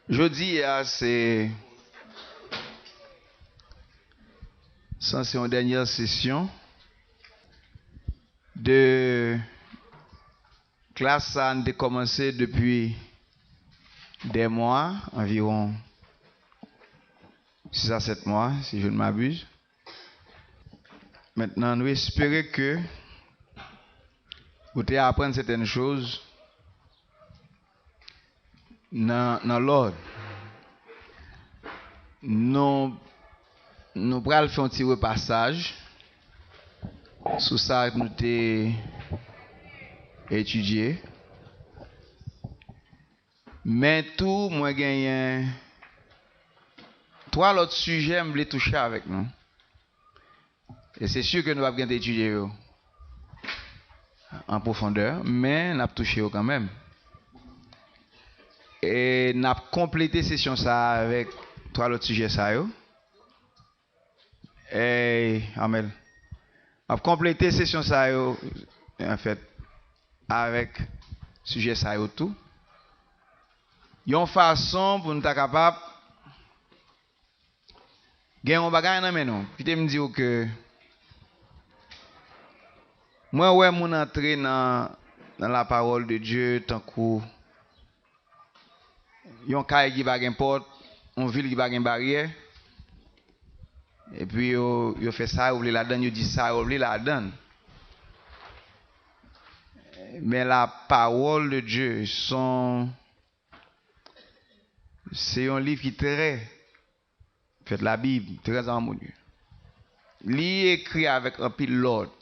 Jeudi, c'est une dernière session de classe. Ça a commencé depuis des mois, environ 6 à 7 mois, si je ne m'abuse. Maintenant, nous espérons que vous allez apprendre certaines choses dans l'ordre. Nous allons faire un petit repassage sur ça que nous avons étudié. Mais tout, moi, j'ai 3 autres sujets que je voulais toucher avec nous. Et c'est sûr que nous allons étudier en profondeur, mais nous allons toucher quand même. Et nous avons complété cette session ça avec 3 autres sujets. Et Amel, nous avons complété cette session ça en fait avec sujet ça tout. Il y a une façon pour nous être capable de gagner un bagage dans nous. Puis me dire que moi ouais mon entrer dans la parole de Dieu tant que yon caille qui va gen porte, on ville qui va gen barrière. Et puis yo fait ça, ou la donne, yo dit ça, ou la donne. Mais la parole de Dieu c'est un livre qui est très fait la Bible très harmonieux. Li écrit avec un pile l'ordre.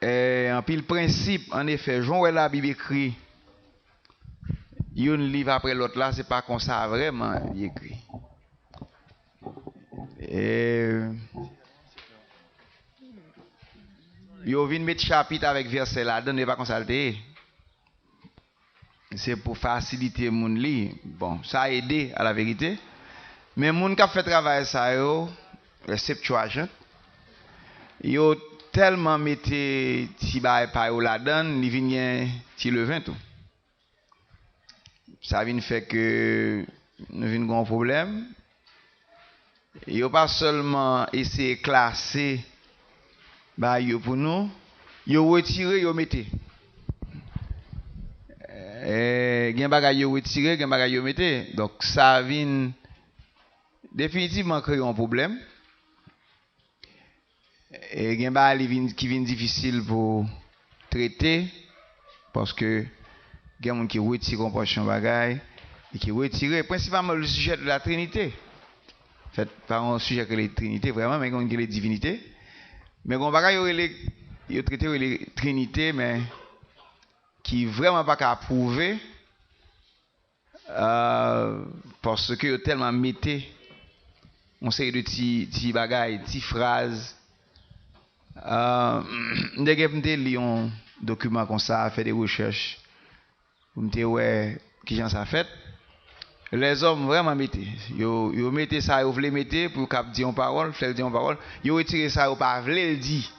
Et un pile principe en effet, Jean la Bible écrit un livre après l'autre là, c'est pas comme ça vraiment il écrit. Et yo vinn mettre chapitre avec verset là, donne pas consulter. C'est pour faciliter moun li. Bon, ça a aidé à la vérité. Mais moun qui a fait travail ça yo, le Septuagint, yo tellement metté ti bail pa yo la donne, li vinn ti levain tout. Ça vient fait que nous vinn gon problème. Yo pas seulement essayer classer ba yo pour nous, yo retirer yo mettez. Gen bagay yo retirer, gen bagay yo mettez. Donc ça vient définitivement créer un problème. Et gen bagay qui vient difficile pour traiter parce que gen moun qui retire une portion bagay et qui retire principalement le sujet de la Trinité. Fait par un sujet que les Trinités vraiment mais qu'on les divinités. Mais gon bagay yo traité les Trinités mais qui vraiment pas qu'à prouver parce que tellement mettez on série de petits bagailles, petites phrases Dès que je lis un document comme ça, fait des recherches, je me ouais, qui j'en ça fait. Les hommes vraiment mettaient. Ils mettaient ça, ils voulaient mettre pour cap dire une parole, faire dire une parole. Ils retiré ça, ils pas voulaient le dire.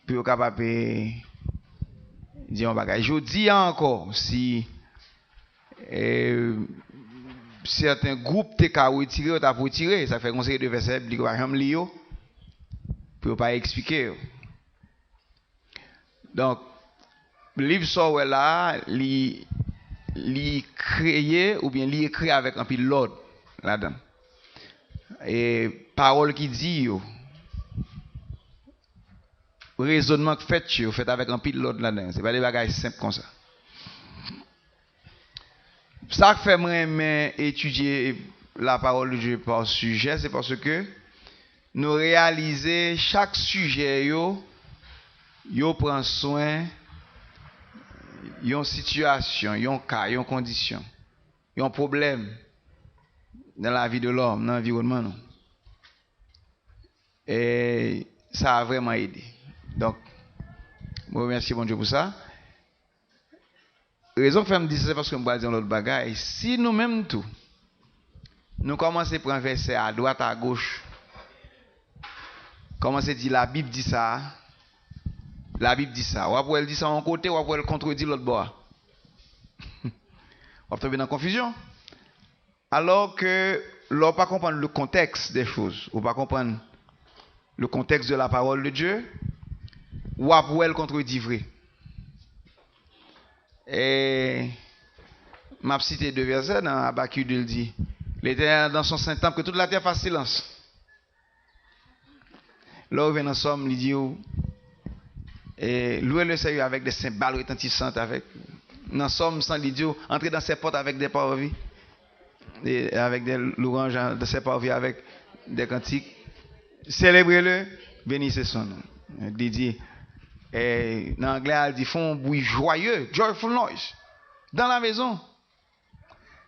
Puis ils capable dire un bagage. Je dis encore, si certains groupes t'es qu'à retirer ou t'as pour retirer, ça fait conseiller de verset biblique par exemple lio pour pas expliquer. Donc le livre sort là, li créé ou bien li écrit avec un pile l'ordre là-dedans. Et parole qui dit yo, raisonnement que fait avec un pile l'ordre là-dedans. C'est pas des bagages simples comme ça. Ça fait moi étudier la parole de Dieu par sujet, c'est parce que nous réalisons chaque sujet yo prend soin yon situation, yon cas, yon condition, yon problème dans la vie de l'homme, dans l'environnement. Non? Et ça a vraiment aidé. Donc, je remercie mon Dieu pour ça. La raison que je me dis c'est parce que je vais dire l'autre bagaille. Si nous-mêmes tout, nous commençons à prendre un verset à droite, à gauche, commençons à dire la Bible dit ça, la Bible dit ça. Ou après elle dit ça en côté, ou après elle contredit l'autre bord. On va tomber dans la confusion. Alors que l'on ne pas comprendre le contexte des choses, ou pas comprendre le contexte de la parole de Dieu, ou après elle contredit vrai. Et m'a cité deux versets dans Habakkuk, il dit l'Éternel dans son saint temple que toute la terre fasse silence. Là où vient dans Somme, il dit et louer le Seigneur avec des cymbales retentissantes avec dans Somme sans il dit entrer dans ses portes avec des parvis et avec des louanges dans ses parvis avec des cantiques, célébrez-le, bénissez son nom. Il dit et en anglais, il dit font un bruit joyeux, joyful noise, dans la maison.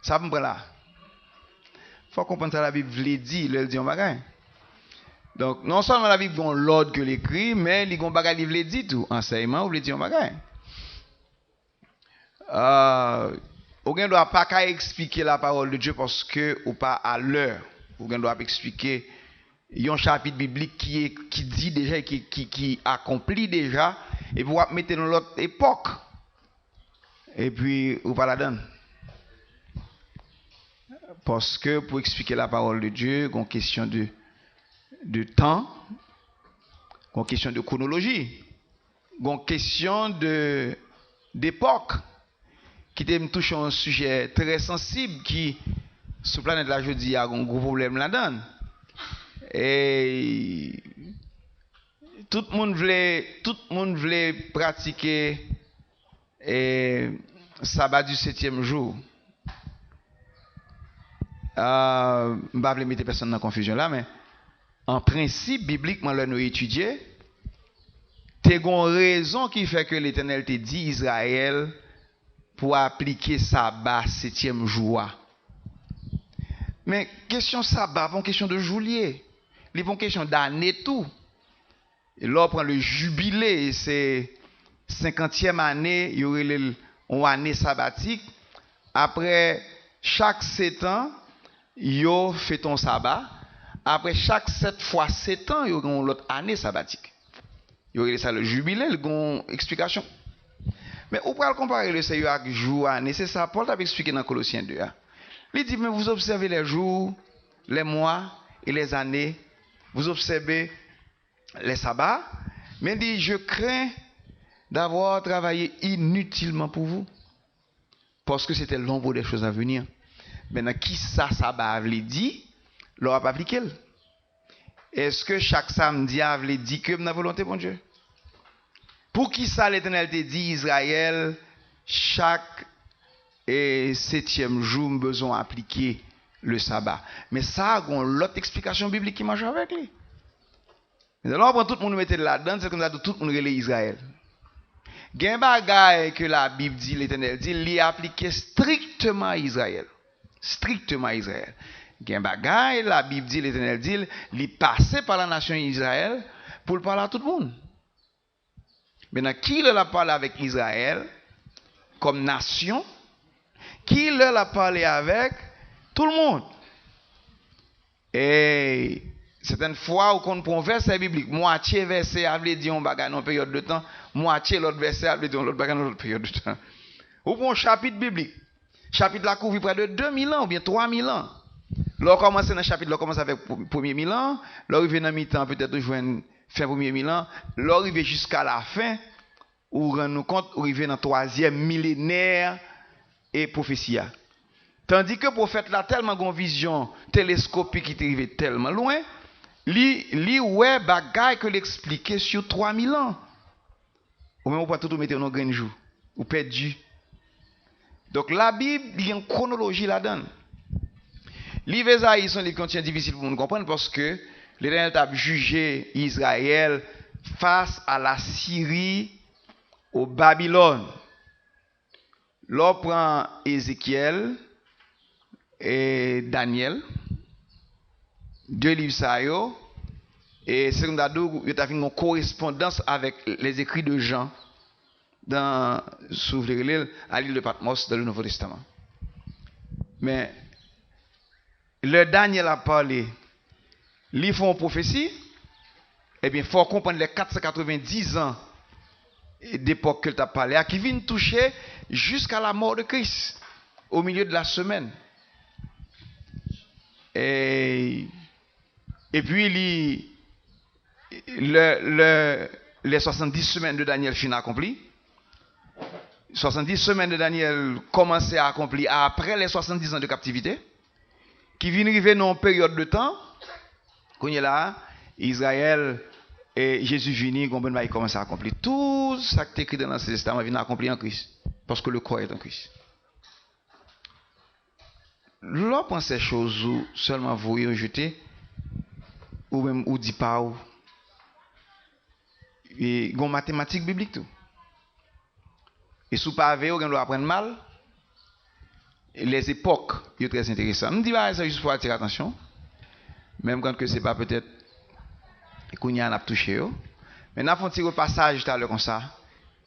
Ça me prend là. Il faut comprendre ça, la Bible le dit, il dit un bagage. Donc, non seulement la Bible a l'ordre que l'écrit, mais il y a un bagage qui le dit tout. Enseignement, ou le dit un bagage. On ne doit pas expliquer la parole de Dieu parce que ou pas à l'heure. On ne doit pas expliquer. Il y a un chapitre biblique qui dit déjà, qui accomplit déjà, et pour mettre dans l'autre époque. Et puis, ou pas la donne. Parce que pour expliquer la parole de Dieu, il y a une question de temps, il y a une question de chronologie, il y a une question d'époque, qui me touche un sujet très sensible qui, sur la planète là, je dis, il y a un gros problème là-dedans. Et tout le monde voulait pratiquer le sabbat du 7e jour. Je ne vais pas mettre personne dans la confusion là, mais en principe, bibliquement, là, nous étudions, il y a une raison qui fait que l'Éternel te dit Israël pour appliquer sabbat 7e jour. Mais question sabbat, pas une question de juillet. Il y a une question d'année tout. Et là, on prend le jubilé, c'est 50e année, il y aurait une année sabbatique. Après chaque 7 ans, il y a fait ton sabbat. Après chaque 7 fois 7 ans, il y a une autre année sabbatique. Il y aurait ça le jubilé, il y a une explication. Mais on peut comparer le Seigneur avec jour, année. C'est ça, Paul t'a expliqué dans Colossiens 2. Il dit, mais vous observez les jours, les mois et les années. Vous observez les sabbats. Mais il dit, je crains d'avoir travaillé inutilement pour vous. Parce que c'était l'ombre des choses à venir. Maintenant, qui ça sabbat veut dire, l'aura pas appliqué. Est-ce que chaque samedi a dit que la volonté de Dieu? Pour qui ça l'Éternel te dit, Israël, chaque 7e jour, besoin d'appliquer le sabbat. Mais ça, a l'autre explication biblique qui marche avec lui. Alors, quand tout le monde mettait là-dedans, c'est comme ça que tout le monde relève Israël. Il y a un bagage que la Bible dit, l'Éternel dit, il est appliqué strictement à Israël. Strictement à Israël. Gen bagay, la Bible dit, l'Éternel dit, il passait par la nation Israël pour le parler à tout le monde. Maintenant, qui l'a parlé avec Israël comme nation? Qui l'a parlé avec tout le monde? Et certaines fois, où on prend un verset biblique, moitié verset a voulu dire un bagage dans une période de temps, moitié l'autre verset a voulu dire l'autre bagage dans l'autre période de temps. Ou pour un chapitre biblique, chapitre là couvre près de 2000 ans ou bien 3000 ans. Là, on commence dans le chapitre, là, on commence avec le premier 1000 ans, là, on arrive dans le mi-temps, peut-être joindre fin premier 1000 ans, là, on arrive jusqu'à la fin, ou rend-nous compte, on arrive dans le troisième millénaire et prophétie. Tandis que le prophète là tellement une vision télescopique qui est arrivé tellement loin, lui ouais bagaille que l'expliquer sur 3000 ans. Ou même pas tout mettre dans un jour ou perdu. Donc la Bible, il y a une chronologie là-dedans. Livre Esaïe sont les contient difficile pour nous comprendre parce que l'Éternel a jugé Israël face à la Syrie, au Babylone. L'on prend Ézéchiel et Daniel, deux livres ça yo, et c'est comme d'adou, il y a une correspondance avec les écrits de Jean dans l'île à l'île de Patmos dans le Nouveau Testament. Mais le Daniel a parlé, ils font une prophétie, eh bien, il faut comprendre les 490 ans d'époque que tu as parlé, qui viennent toucher jusqu'à la mort de Christ, au milieu de la semaine. Et puis, les 70 semaines de Daniel finissent accomplies. 70 semaines de Daniel commençaient à accomplir après les 70 ans de captivité, qui viennent arriver dans une période de temps, quand il est là, Israël et Jésus vini, il commence à accomplir. Tout ça qui est écrit dans l'Ancien Testament vient accomplir en Christ, parce que le corps est en Christ. Là, pour ces choses où seulement vous rejetez, ou même ou dit pas, et il y a une mathématique biblique tout. Et si vous ne savez pas, vous apprendre mal. Les époques, c'est très intéressant. Je ne dis pas ça juste pour attirer l'attention. Même quand ce n'est pas peut-être qu'on y a touché. Mais nous avons un petit passage tout à l'heure comme ça.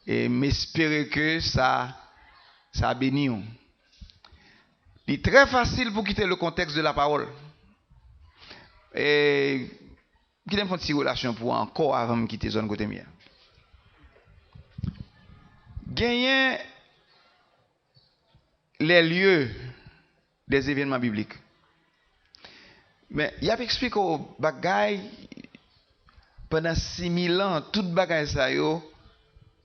Et m'espérer que ça bénit. Il est très facile pour quitter le contexte de la parole. Et qu'il y ait une petite relation pour encore avant de quitter la zone côté mien. Gagner les lieux des événements bibliques. Mais il y a expliqué au bagay pendant 6000 ans, tout bagay ça yo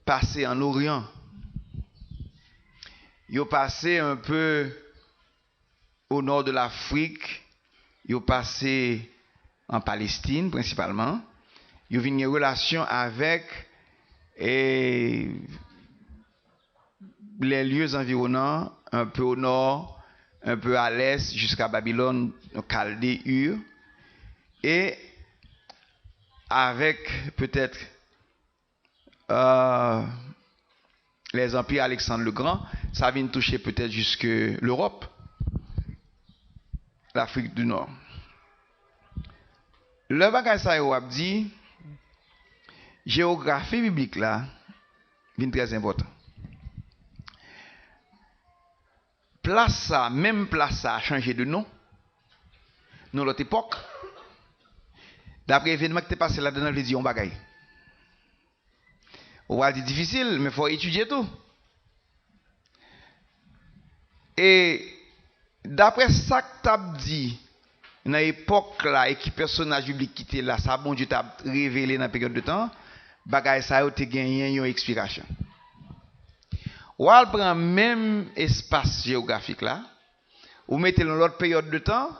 passé en Orient. Yo passé un peu au nord de l'Afrique, yo passé en Palestine principalement. Yo vinn en relation avec les lieux environnants, un peu au nord, un peu à l'est, jusqu'à Babylone, Chaldée, Ur. Et avec peut-être les empires Alexandre le Grand, ça vient toucher peut-être jusque l'Europe, l'Afrique du Nord. Le bagage ça a dit, géographie biblique là, est très important. Même place ça a changé de nom. Dans l'autre époque, d'après l'événement qui est passé là-dedans, il dit on bagaille. On va dire difficile, mais il faut étudier tout. Et d'après ça que tu as dit, dans l'époque là, et qui personnage biblique qui était là, ça bon Dieu t'a révélé dans la période de temps, bagaille ça a gagné une explication. Ou elle prend même espace géographique là, ou mettez dans l'autre période de temps,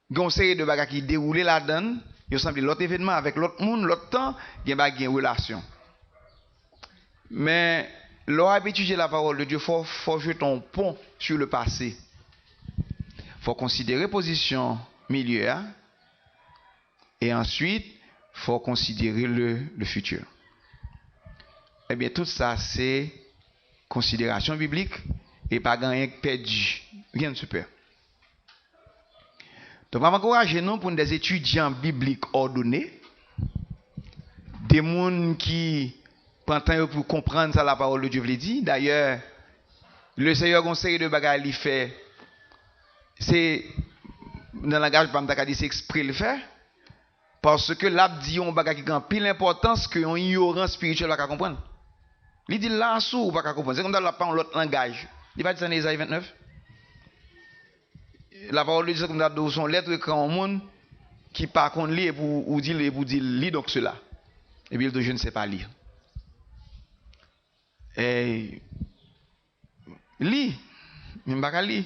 il y a une série de bagages qui déroulent là-dedans, il semble l'autre événement avec l'autre monde, l'autre temps, il y a une relation. Mais lorsqu'on étudie la parole de Dieu, il faut jeter un pont sur le passé. Il faut considérer position milieu, et ensuite, il faut considérer le futur. Eh bien, tout ça, c'est considération biblique et pas gagner perdu. Rien de super. Donc, je vais encourager nous pour des étudiants bibliques ordonnés, des gens qui prennent temps pour comprendre ça, la parole de Dieu veut dire. D'ailleurs, le Seigneur a une série de bagages qu'il fait. C'est, dans le langage, c'est exprès le faire. Parce que là, dit un bagage qui a plus l'importance qu'un ignorant spirituel va comprendre. Il dit là, sous, pas comprendre. C'est comme dans l'autre langage. Il va dire dans Isaïe 29. La parole de Dieu, c'est comme dans son lettre écran au monde qui par contre lit pour dire lis donc cela. Et puis il dit je ne sais pas lire. Et lis, même pas lire.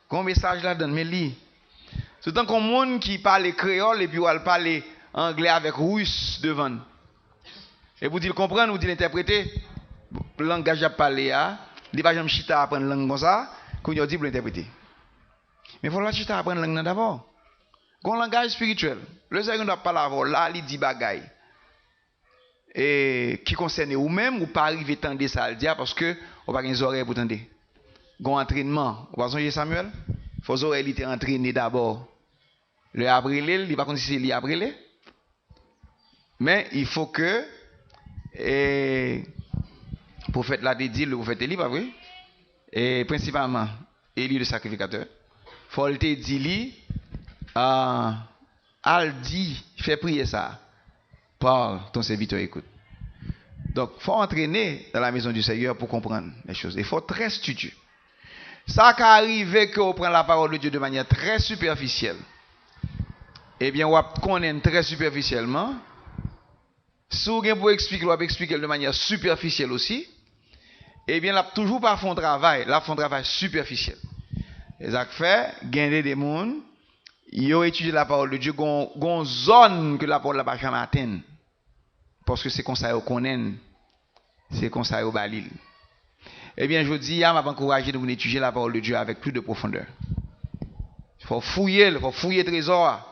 Quand message là donne mais lis. C'est tant qu'on monde qui parle créole et puis elle parle anglais avec russe devant. Et vous dites comprendre ou dites interpréter le langage à parler à, il va jamais chita apprendre langue comme ça, qu'on dit pour l'interpréter. Mais il faut la chita apprendre langue d'abord. Qu'on langage spirituel. Le Seigneur doit parler avant là, il dit bagaille. Et qui concerne vous-même ou pas arriver tendre ça le dire parce que on pas les oreilles pour tendre. Gon entraînement, vous voyez Samuel, faut oreilles était entraîné d'abord. Le abrélé, il va continuer li abrélé. Mais il faut que le prophète l'a dit, le prophète Élie, pas vrai? Et principalement Élie le sacrificateur. Faut le dit li al dit fait prier ça. Par ton serviteur écoute. Donc, il faut entraîner dans la maison du Seigneur pour comprendre les choses. Il faut très studieux. Ça qui arrive qu'on prend la parole de Dieu de manière très superficielle. Eh bien, on connaît très superficiellement. Si vous pouvez expliquer, on va expliquer de manière superficielle aussi. Eh bien, là, toujours pas font travail. Là, font travail superficiel. Et ça fait, gagner des gens, ils ont étudié la parole de Dieu, ils ont une zone que la parole n'a pas jamais atteinte. Parce que c'est comme ça qu'on connaît. C'est comme ça qu'on balile. Eh bien, je dis, je m'encourage de vous étudier la parole de Dieu avec plus de profondeur. Il faut fouiller le trésor.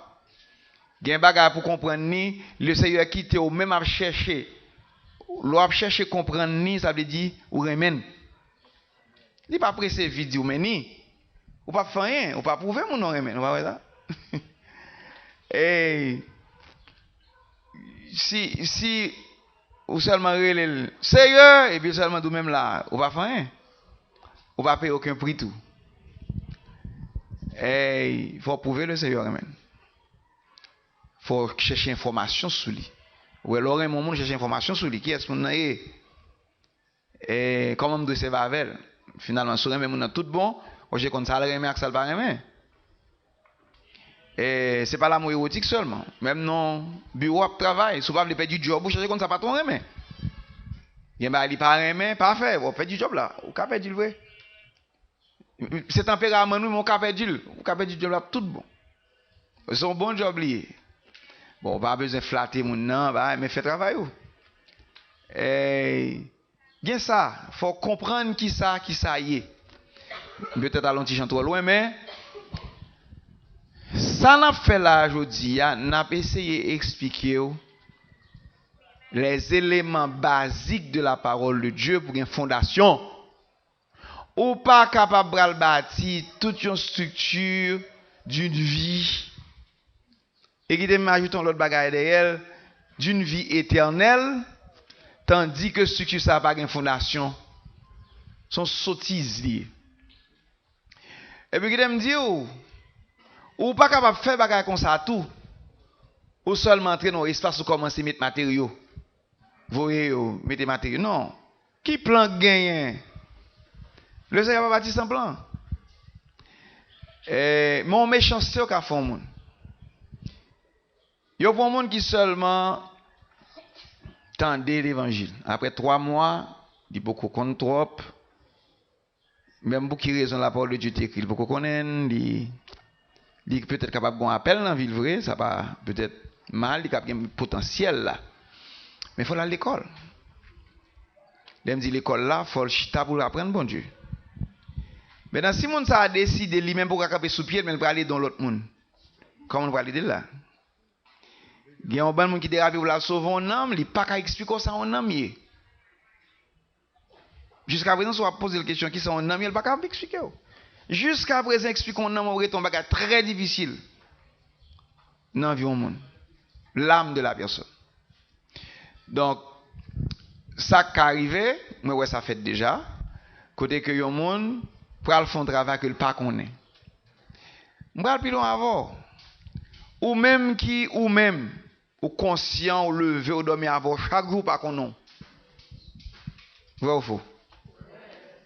Il y a un bagage pour comprendre ni le Seigneur qui était au même à chercher. L'on chercher comprendre ni, ça veut dire ou remène. Il n'est pas pressé vidéo mais ni. Ou pas faire rien, ou pas prouver mon nom remène, vous voyez ça? Et si ou seulement le Seigneur et puis seulement nous même là, ou pas faire rien. Ou pas payer aucun prix tout. Et il faut prouver le Seigneur remène. Faut chercher information sur lui. Ou alors un moment chercher information sur lui qui est-ce qu'on a et comment me doit se avec finalement sur même on a tout bon, j'ai comme ça le remet que ça pas remet. Et c'est pas l'amour érotique seulement, même non bureau de travail, souvent le perdre du job, vous cherchez comme ça pas ton remet. Il ba il pas remet, parfait, vous faites du job là, ou ka perdre le vrai. C'est tempérament nous mon ka perdre du job là tout bon. C'est un bon job lié. Bon, pas besoin de flatter mon nom, mais fait travail ou. Bien ça, faut comprendre qui ça y est. Peut-être à l'anti trop loin, mais ça n'a fait là aujourd'hui, n'a essayé d'expliquer les éléments basiques de la parole de Dieu pour une fondation. Ou pas capable de bâtir toute une structure d'une vie. Et qui ajoutons l'autre bagaille derrière d'une vie éternelle, tandis que structure ça n'a pas de fondation, sont sottises liées. Et puis qui me dit ou pas capable de faire bagaille comme ça tout, ou seulement entrer dans l'espace où commencer à mettre matériaux. Vous voyez, mettez matériaux. Non. Qui plan gagnant? Le Seigneur va bâtir sans plan. Mon méchanceté au cas fond monde. Il y a un monde qui seulement tendait l'évangile. Après 3 mois, il beaucoup contre trop. Même beaucoup qui raison la parole de Dieu écrit, beaucoup connaissent, il peut-être capable d'un appel dans la ville vrai, ça va peut-être mal, il a un potentiel là. Mais il faut aller à l'école. Il me dit l'école là, il faut le chita pour apprendre bon Dieu. Maintenant si monde ça a décidé lui-même pour caper sous pied, mais il va aller dans l'autre monde. Comment on va aller de là? Il y a un bon monde qui dérape pour la sauver un homme, il n'a pas qu'à expliquer ça un homme. Jusqu'à présent, si on va poser la question qui sont un homme, il n'a pas qu'à expliquer. Jusqu'à présent, expliquer un homme aurait un bagage très difficile. dans vie au monde. L'âme de la personne. Donc, ça qui arrive, moi ouais ça fait déjà, côté que yon monde pour le faire un travail que le pas connaît. M'bral pilon avant. Ou même ou conscient ou levé ou dormir avant chaque jour pas qu'on. Vrai ou faux?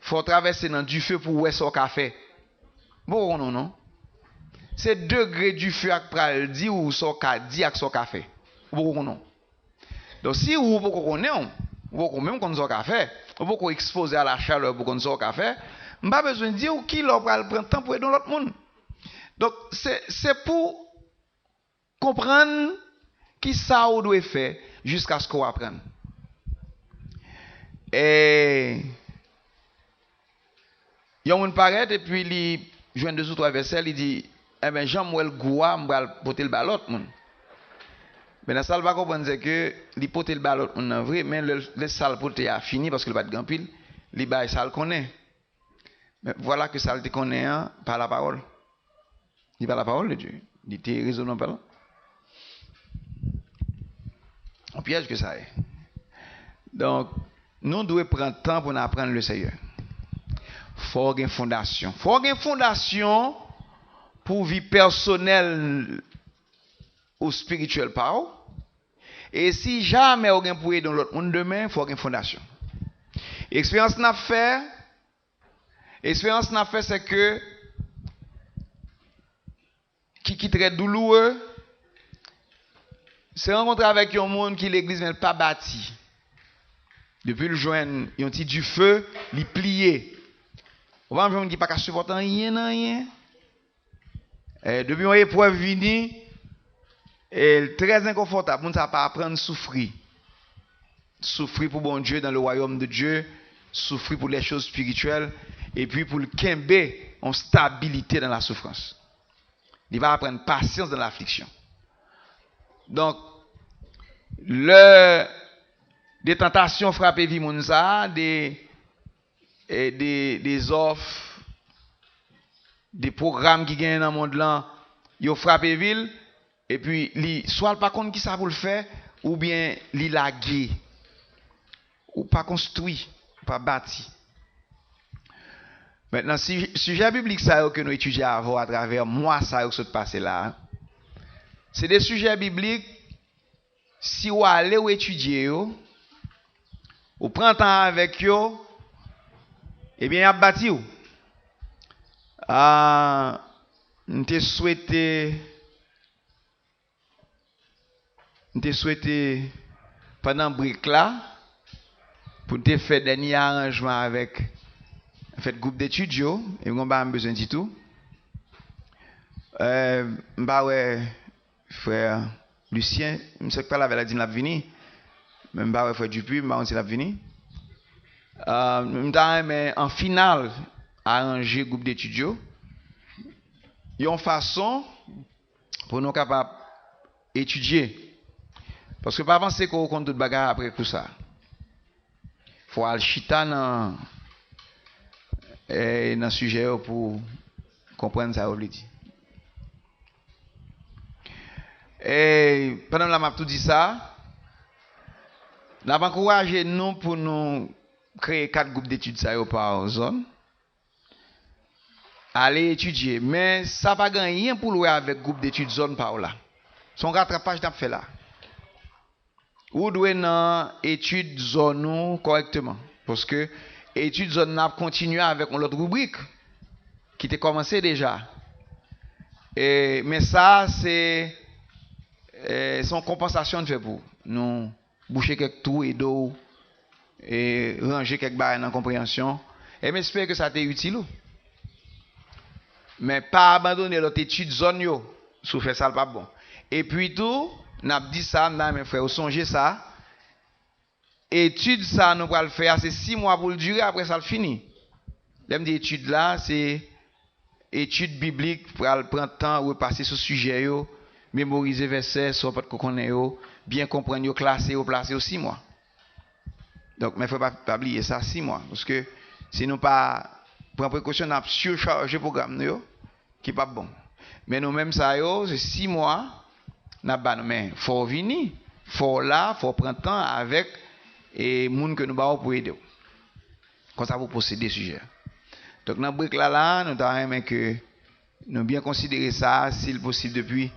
Faut traverser dans du feu pour ouais son café. Bon non. C'est degré du feu ak pral di ou son ka di ak son café. Bon non. Donc si ou pas connaît, ou même qu'on son café, ou pas exposer à la chaleur pour qu'on son café, m'pas besoin de dire qui l'on pral prendre temps pour aider l'autre monde. Donc c'est pour comprendre qui ça ou doit faire jusqu'à ce qu'on apprenne. Et yon moun paraît et puis il joint deux ou trois versets, il dit eh ben Jean moi le goua m'bral porter le ballot moun. Mais dans ça le pas comprendre c'est que il porter le ballot moun vrai mais le sale porter a fini parce que le pas de grand pile, li bail ça le connaît. Mais voilà que ça le connaît par la parole. Il par la parole de Dieu. Il était raisonnable par là. Un piège que ça est. Donc, nous devons prendre le temps pour apprendre le Seigneur. Faut avoir une fondation. Faut avoir une fondation pour vie personnelle ou spirituelle par où. Et si jamais on a pour aider dans l'autre monde demain, faut avoir une fondation. Expérience n'a fait c'est que qui très douloureux, c'est rencontrer avec un monde qui l'église n'est pas bâti. Depuis le joindre, ils ont dit du feu, les plié. On va me dire pas qu'à supporter rien. Depuis une épreuve venue, et très inconfortable, on ne pas apprendre à souffrir. Souffrir pour bon Dieu dans le royaume de Dieu, souffrir pour les choses spirituelles, et puis pour le kembe en stabilité dans la souffrance. Il va apprendre patience dans l'affliction. Donc, des tentations frappent vie mounsa, des offres, des programmes qui gagnent dans le monde là, ils frappent ville, et puis, soit pas contre qui ça pour le faire, ou bien li lagué, ou pas construit, pas bâti. Maintenant, si sujet biblique ça que nous étudions avant à travers moi ça qui se passe là, c'est des sujets bibliques. Si vous allez ou étudier, vous prenez temps avec eux, eh bien, vous bâti. Je te souhaite pendant le break là, pour te faire des arrangements avec fait groupe d'études et on pas besoin du tout. Frère Lucien, je ne sais pas la dit l'a venir. Même pas frère Dupuis, on sait l'a venir. Mais en finale arranger groupe d'études. Il y a une façon pour nous capables étudier. Parce que pas penser qu'on compte toute bagarre après tout ça. Faut aller chita dans le sujet pour comprendre ça. Et pendant que je tout dit ça, nous avons encouragé nous pour nous créer 4 groupes d'études par zone. Aller étudier. Mais ça n'a pas gagné pour louer avec groupe d'études zone par là. Son rattrapage n'a pas fait là. Ou doit dans études zone correctement. Parce que études zone n'a continué avec l'autre rubrique qui était commencé déjà. Mais ça, c'est son compensation de fait pour nous boucher quelques trous et d'eau et ranger quelques barres dans la compréhension. Et j'espère que ça a été utile. Mais pas abandonner l'autre étude zone yo, sous fait ça pas bon. Et puis tout, n'a dit ça, mes frères, songez ça. Étude ça, nous allons le faire, c'est 6 mois pour le durer, après ça le fini. L'aime des études là, c'est études bibliques pour prendre temps, repasser sur sujet yo, mémoriser versets, soit pas de connaître yo, bien comprendre yo, classer yo, placer yo 6 mois. Donc, mais il ne faut pas oublier ça 6 mois, parce que si nous pas prendre précaution, on a surchargé le programme yo, qui n'est pas bon. Mais nous-mêmes, ça, c'est 6 mois n'a pas mais faut venir, faut là, faut prendre temps avec et monde que nous ba pour aider. Comme ça vous posséder sujet. Donc dans brique là nous avons aimé que nous bien considérer ça s'il possible depuis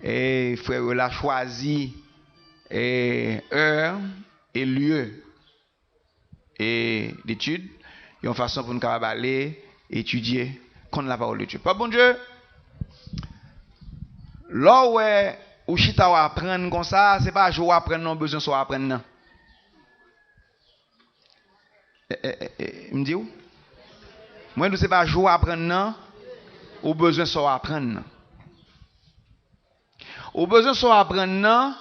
et frère là choisi et heure et lieu et d'études, une façon pour nous aller étudier contre la parole de Dieu. Pas bon Dieu. Là où chita ou apprendre comme ça, c'est pas jouer apprendre non besoin soit apprendre non. Me dit où? Moi nous c'est pas jouer apprendre non ou besoin soit apprendre non. Ou besoin soit apprendre non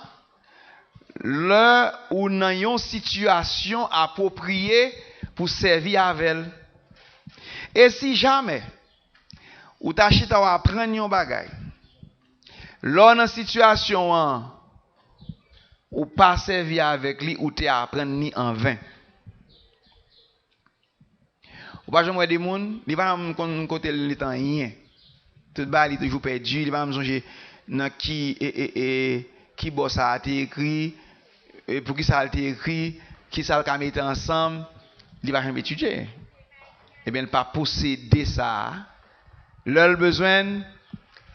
là où dans une situation appropriée pour servir avec elle. Et si jamais ou ta chita ou apprendre yon bagay là dans situation ou pas servir avec lui ou te apprendre ni en vain. Ou pas jamais des monde, il va me côté le temps rien. Tout bas il toujours perdu, il va me songer dans qui boss a été écrit pour qui ça a été écrit, qui ça a mettre ensemble, il va jamais étudier. Eh bien, il pas posséder ça. Leur besoin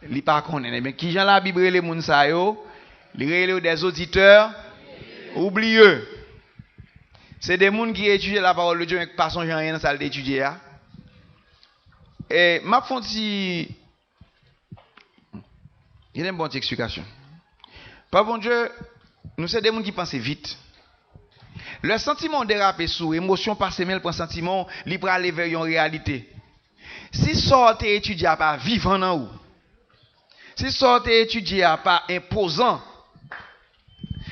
li pas connaît. Mais qui Jean la Bible les moun sa yo, li relé des auditeurs oublieux. C'est des moun qui étudient la parole de Dieu mais pas son rien dans salle d'étudier. Et m'a fonti il y a une bonne explication. Pas bon Dieu, nous c'est des moun qui pensent vite. Le sentiment dérape sous émotion passe mêle pour sentiment, li pour aller vers une réalité. Si sortez étudier pas vivant en ou. Si sortez étudier pas imposant.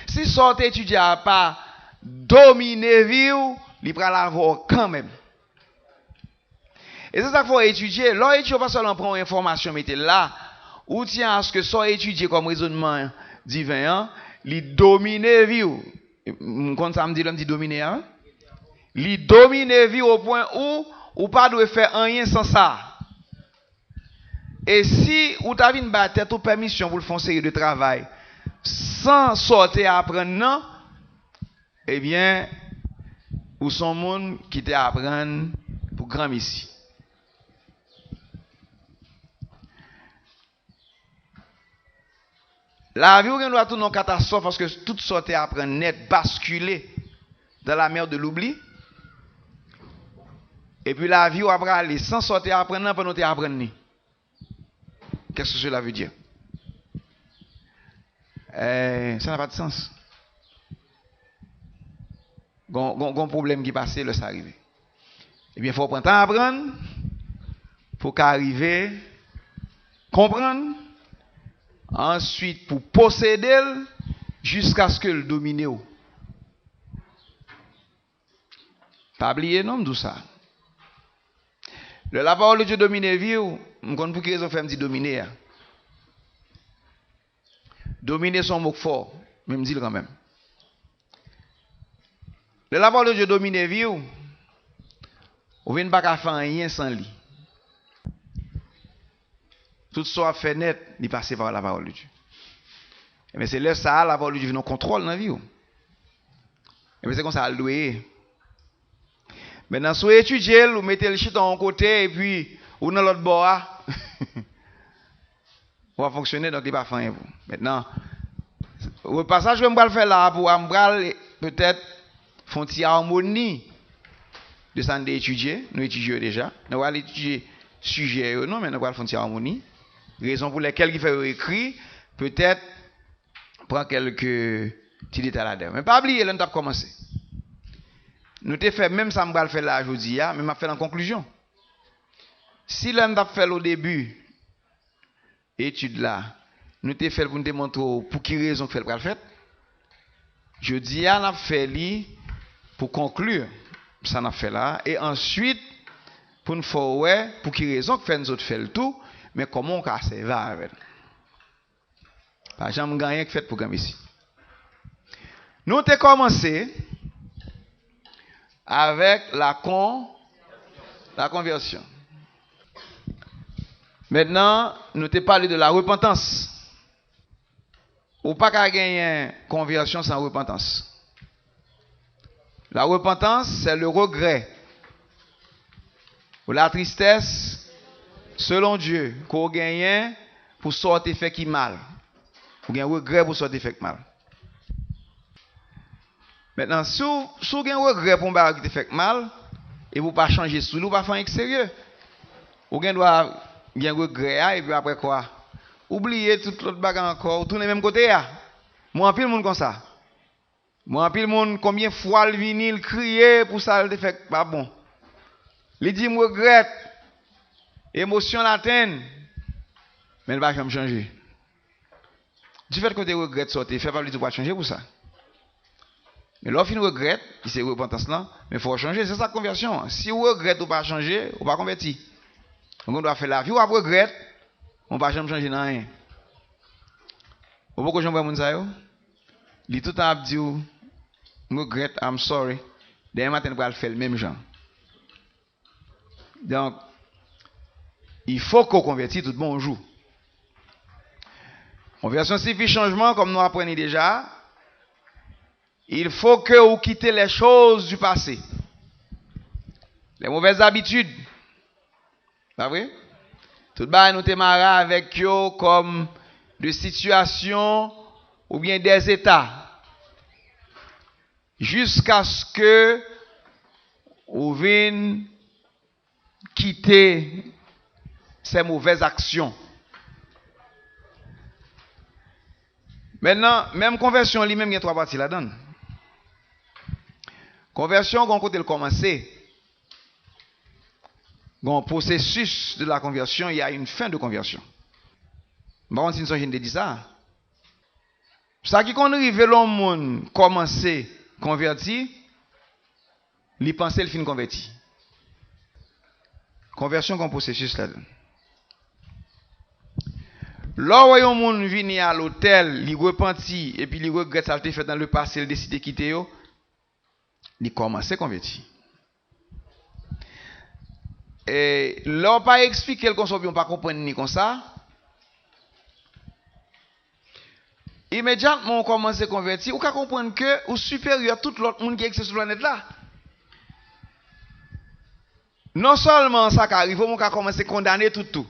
Si sortez étudier pas dominer vie, il prend l'avoir quand même. Et c'est ça qu'il faut étudier. Là, étudier pas seulement prendre information, mettez là, ou tient à ce que soit étudier comme raisonnement divin, il dominer vie. Quand ça me dit, l'homme dit dominer, hein? Il dominer vie au point où ou pas doit faire rien sans ça. Et si ou t'as une tête ou permission pour le faire série de travail sans sortir apprendre non, eh bien ou son monde qui te apprendre pour grand ici. La vie on doit tourner en catastrophe parce que toute sortie apprendre net basculer dans la mer de l'oubli. Et puis la vie on va aller sans sortir apprendre pendant que tu apprendre. Qu'est-ce que cela veut dire? Ça n'a pas de sens. Gon problème qui passe, là, ça arrive. Eh bien, il faut prendre temps à apprendre pour qu'arriver, comprendre, ensuite pour posséder jusqu'à ce que le domine. Pas oublier, non, tout ça. La parole de Dieu domine vie, je ne connais pas qui raison fait me dire dominer. Dominer son mot fort, mais me dit quand même. La parole de Dieu domine vie, on ne vient pas faire rien sans lui. Tout soit fait net, il passe par la parole de Dieu. Mais c'est là ça, la parole de Dieu vient en contrôle dans la vie. Et c'est comme ça, elle doit. Maintenant, si vous étudiez, vous mettez le chute en côté et puis ou dans l'autre bord, on va fonctionner, donc il va pas faire. Maintenant, le passage que je vais faire là, pour peut-être faire une harmonie de ça d'étudier. Nous étudions déjà. Nous allons étudier sujet, non, mais nous allons faire une harmonie. Raison pour laquelle il fait écrit, peut-être prendre quelques petits détails là-dedans. Mais pas oublier, là, nous avons commencé. Nous avons fait même ça, je vais faire là aujourd'hui, mais je vais faire en conclusion. Si l'on a fait au début, étude là, nous avons fait pour nous montrer pour qui raison que le fait. Je dis, on a fait pour conclure, ça n'a fait là, et ensuite, pour nous faire ouais, pour qui raison que nous autres fait le tout, mais comment on peut servir avec. Par exemple, je n'ai fait pour comme ici. Nous avons commencé avec la conversion. Maintenant, nous te parlé de la repentance. Ou pas qu'à gagner conversion sans repentance. La repentance, c'est le regret ou la tristesse selon Dieu qu'on gagne pour sortir fait qui mal. Ou un regret pour sortir fait mal. Maintenant, si vous avez un regret pour faire mal, et vous ne pas changer sous vous, pas faire sérieux. Vous avez un regret, et puis après quoi? Oubliez tout l'autre bagarre encore, ou tournez même côté. Moi, en pile monde comme ça. Moi, en pile monde, combien de fois le vinyle crier pour ça, le fait pas bon. Il dit, je regrette. Émotion l'atteint. Mais il ne va jamais changer. Du fait que tu regrettes sortir, fait pas lui pas changer pour ça. Mais lorsqu'il regrette, c'est repentance là, mais il faut changer, c'est ça la conversion. Si vous regrettez ou pas changer, vous pas convertir. Donc on doit faire la vie ou après regrette, on ne va jamais changer dans rien. Vous pouvez jamais voir ça yo? Il tout le temps dit regrette, I'm sorry. Demain matin on va faire le même genre. Donc il faut qu'on convertisse tout bon jour. Conversion signifie changement comme nous apprenons déjà. Il faut que vous quittez les choses du passé. Les mauvaises habitudes. Pas vrai? Tout le monde nous démarrer avec eux comme de situations ou bien des états. Jusqu'à ce que vous veniez quitter ces mauvaises actions. Maintenant, même conversion, lui-même, il y a trois parties là-dedans. Conversion, quand côté le commencer, dans le processus de la conversion, il y a une fin de conversion. Bon, si nous sommes dit ça. Ça qui qu'on arrive le monde commencer converti, il pense le fin converti. Conversion comme processus là-dedans. Lorsque un monde vient à l'hôtel, il repenti et puis il regrette ça fait dans le passé, il décide de quitter yo. Il commence à convertir. Et là, pas expliquer le concept, on pas comprendre ni comme ça. Immédiatement, on commence à convertir. On peut comprendre que au supérieur, tout l'autre monde qui existe sur la planète là. Non seulement ça qui arrive, on peut commencer à condamner tout.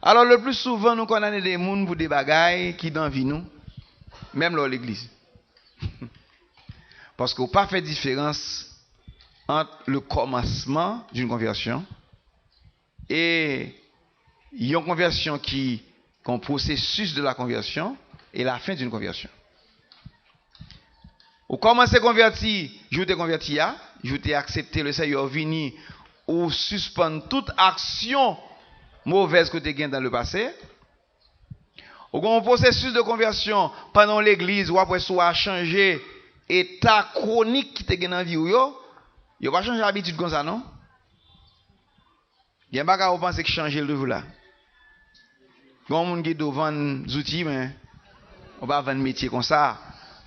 Alors, le plus souvent, nous condamnons des gens pour des bagailles qui dans vie nous, même dans l'église. Parce qu'on n'a pas fait différence entre le commencement d'une conversion et une conversion qui est un processus de la conversion et la fin d'une conversion. Au commencer à convertir, je t'ai converti, je t'ai accepté le Seigneur venu ou suspendre toute action mauvaise que tu as gagnée dans le passé. Au processus de conversion pendant l'église ou après soit changé état chronique qui te gagne dans vie yo pas changer l'habitude comme ça non. Il y a pas vous penser que changer le là. Gon monde qui doit vendre outils mais on va vendre métier comme ça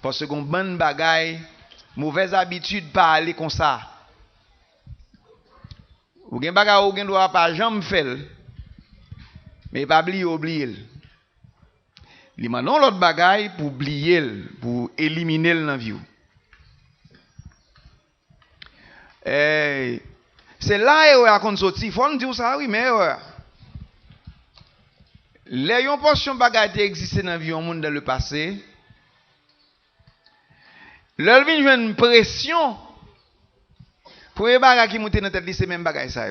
parce qu'on bonne bagaille mauvaise habitude pas aller comme ça. Ou gen bagaille ou gen doit pas jamais faire mais pas oublier. Li manon l'autre bagaille pour oublier pour éliminer le dans vie. C'est là où on sorti. Il faut nous dire ça, oui, mais les yon portion bagaille qui existent dans la vie au monde dans le passé, leur vient une pression pour les bagages qui montent dans la tête, c'est même bagaille ça.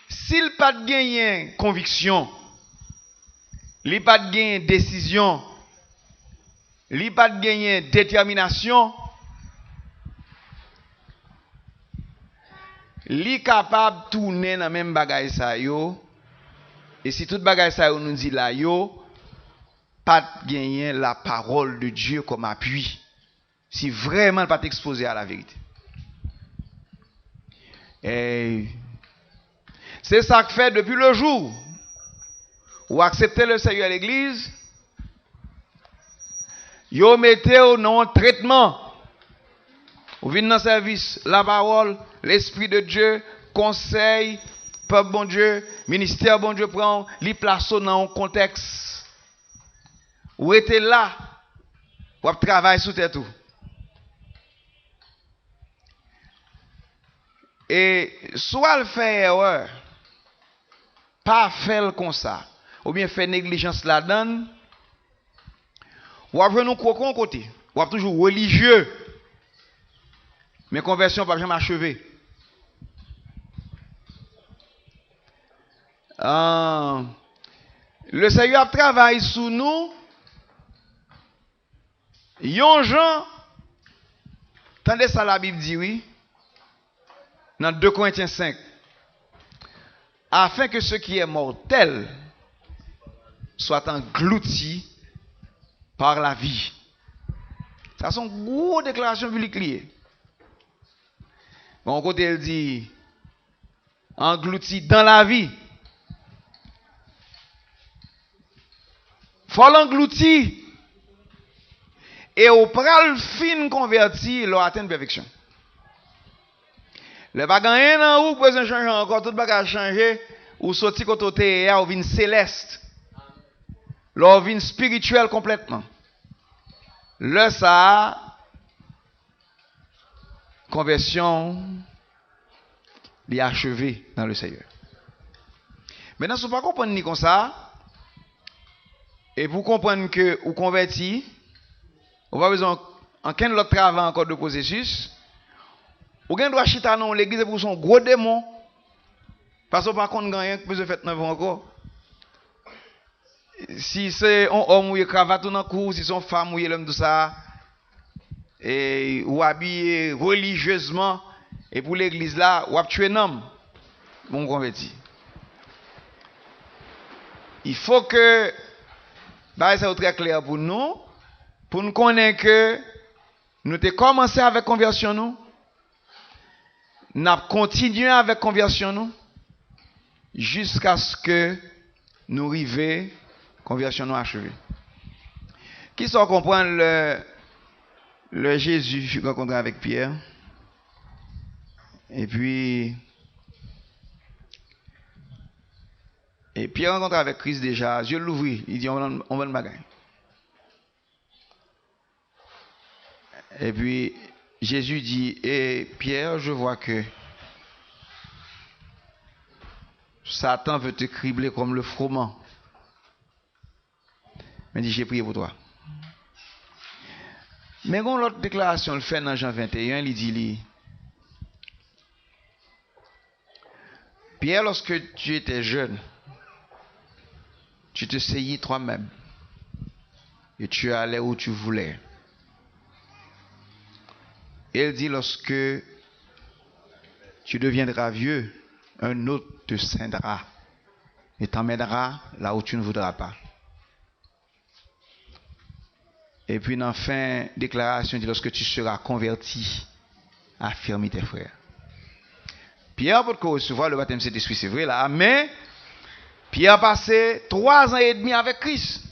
S'il pas de gagner conviction, il pas de gagner décision, il pas de gagner détermination, li capable tourner dans même bagaille ça yo et si toute bagaille ça yo nous dit là yo pas gagner la parole de Dieu comme appui si vraiment pas t'exposer à la vérité. Et c'est ça que fait depuis le jour où accepter le Seigneur à l'église, yo mettez au non traitement. Vous venez dans le service, la parole, l'Esprit de Dieu, conseil, peuple bon Dieu, ministère bon Dieu prend, li place dans un contexte. Ou était là, ou travailler sous tête tout. Et soit le fait erreur, pas faire comme ça, ou bien faire négligence là-dedans, ou après nous croquons côté, ou toujours religieux, mais conversion pas jamais achevée. Le Seigneur travaille sur nous. Yon gens, tendez ça la Bible dit oui, dans 2 Corinthiens 5, afin que ce qui est mortel soit englouti par la vie. Ça sont gros déclarations bibliques liées. Bon côté elle dit englouti dans la vie. Faut l'engloutir. Et au pral fin converti, il atteint perfection. Le bagage nan ou besoin changer encore tout bagage changer ou sorti côté ou vin céleste. L'on vin spirituel complètement. Le ça conversion est achevée dans le Seigneur. Maintenant si vous pas comprendre ni comme ça et vous comprenez que vous converti, on va besoin en quel autre travail encore de processus. Ou gen droit chita non l'église pour son gros démon. Parce que par contre rien que besoin fait nan encore. Si c'est un homme ou cravate dans cou, si son femme ou l'homme tout ça et ou habillé religieusement et pour l'église là, ou a tué un homme. Bon converti. Il faut que bah c'est très clair pour nous connaître que nous avons commencé avec conversion nous. Nous avons continué avec conversion nous jusqu'à ce que nous arrivions conversion nous achevée. Qui sont comprendre le Jésus rencontré avec Pierre et puis Pierre rencontré avec Christ déjà, Dieu l'ouvrit, il dit on va le bagaille. Et puis Jésus dit, Pierre, je vois que Satan veut te cribler comme le froment. Mais dit, j'ai prié pour toi. Mais quand l'autre déclaration le fait dans Jean 21, il dit, Pierre, lorsque tu étais jeune, tu te saillis toi-même et tu allais où tu voulais. Elle dit, lorsque tu deviendras vieux, un autre te scindra et t'emmènera là où tu ne voudras pas. Et puis, dans la fin déclaration, il dit, lorsque tu seras converti, affirme tes frères. Pierre, pour recevoir le baptême de Saint-Esprit, c'est vrai là, mais Pierre a passé 3 ans et demi avec Christ.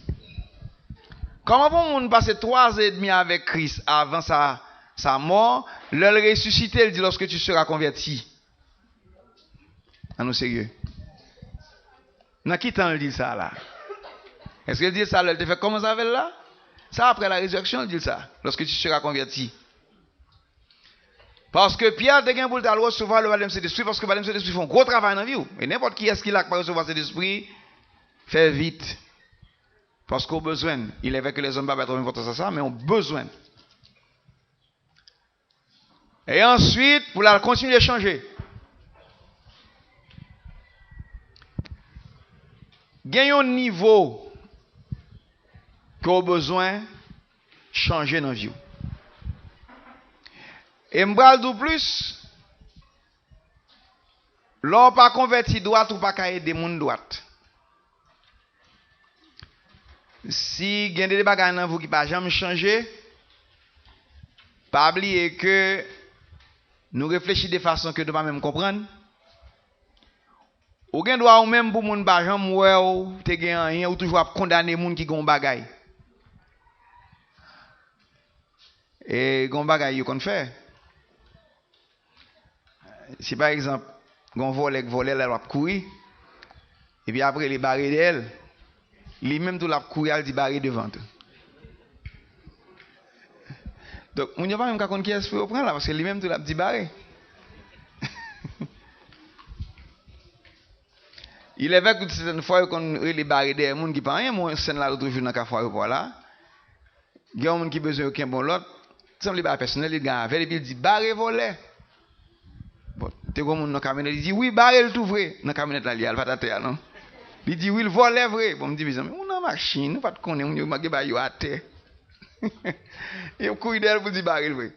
Comment peut-on passer 3 ans et demi avec Christ avant sa mort, le ressuscité, il dit lorsque tu seras converti. À nous sérieux. Dans qui temps il dit ça là? Est-ce qu'il dit ça là? Il te fait comment ça avec là? Ça après la résurrection, il dit ça. Lorsque tu seras converti. Parce que Pierre te gagne pour recevoir le baptême de Saint-Esprit, parce que le baptême de Saint-Esprit fait un gros travail dans la vie. Et n'importe qui est-ce qu'il a pas recevoir cet esprit, fait vite. Parce qu'on a besoin. Il est vrai que les hommes ne peuvent pas être importants à ça, mais on a besoin. Et ensuite, pour la continuer de changer. Gagne un niveau qu'on a besoin de changer dans la vie. Et m'bral de plus, l'on pas converti droite ou pas aider des gens droite. Si vous avez des bagages dans vous qui ne pas jamais changer, pas oublier que nous réfléchissons de façon que nous ne pas même comprendre. Ou gen droit ou même pour moun pas jamais ou te gen rien ou toujours condamner moun qui gon bagay. Et gon bagay yo kon fait. Si par exemple, gon volé elle va courir et puis après les barrer d'elle, lui même tout la courir elle dit barrer devant. Donc, on n'y a pas même qu'à connaître qui est-ce qu'il prend là, parce que lui-même, tout l'a dit barré. Il est vrai que certaines fois, quand il est barré des gens qui parlent rien, moi, c'est là l'autre jour dans le foire là. Il y a un monde qui a besoin aucun bon l'autre. Ça me pas personnel, il gagne avec, il dit barré volé. Bon, t'es comme dans la camionnette, il dit oui, barré le tout vrai. Dans la camionnette là, il y a le patater, non? Il dit oui, le volé vrai. Bon, me dit, mais on a machine, nous pas de connaître, on a pas à terre. Il couille d'elle pour dire barré le vrai.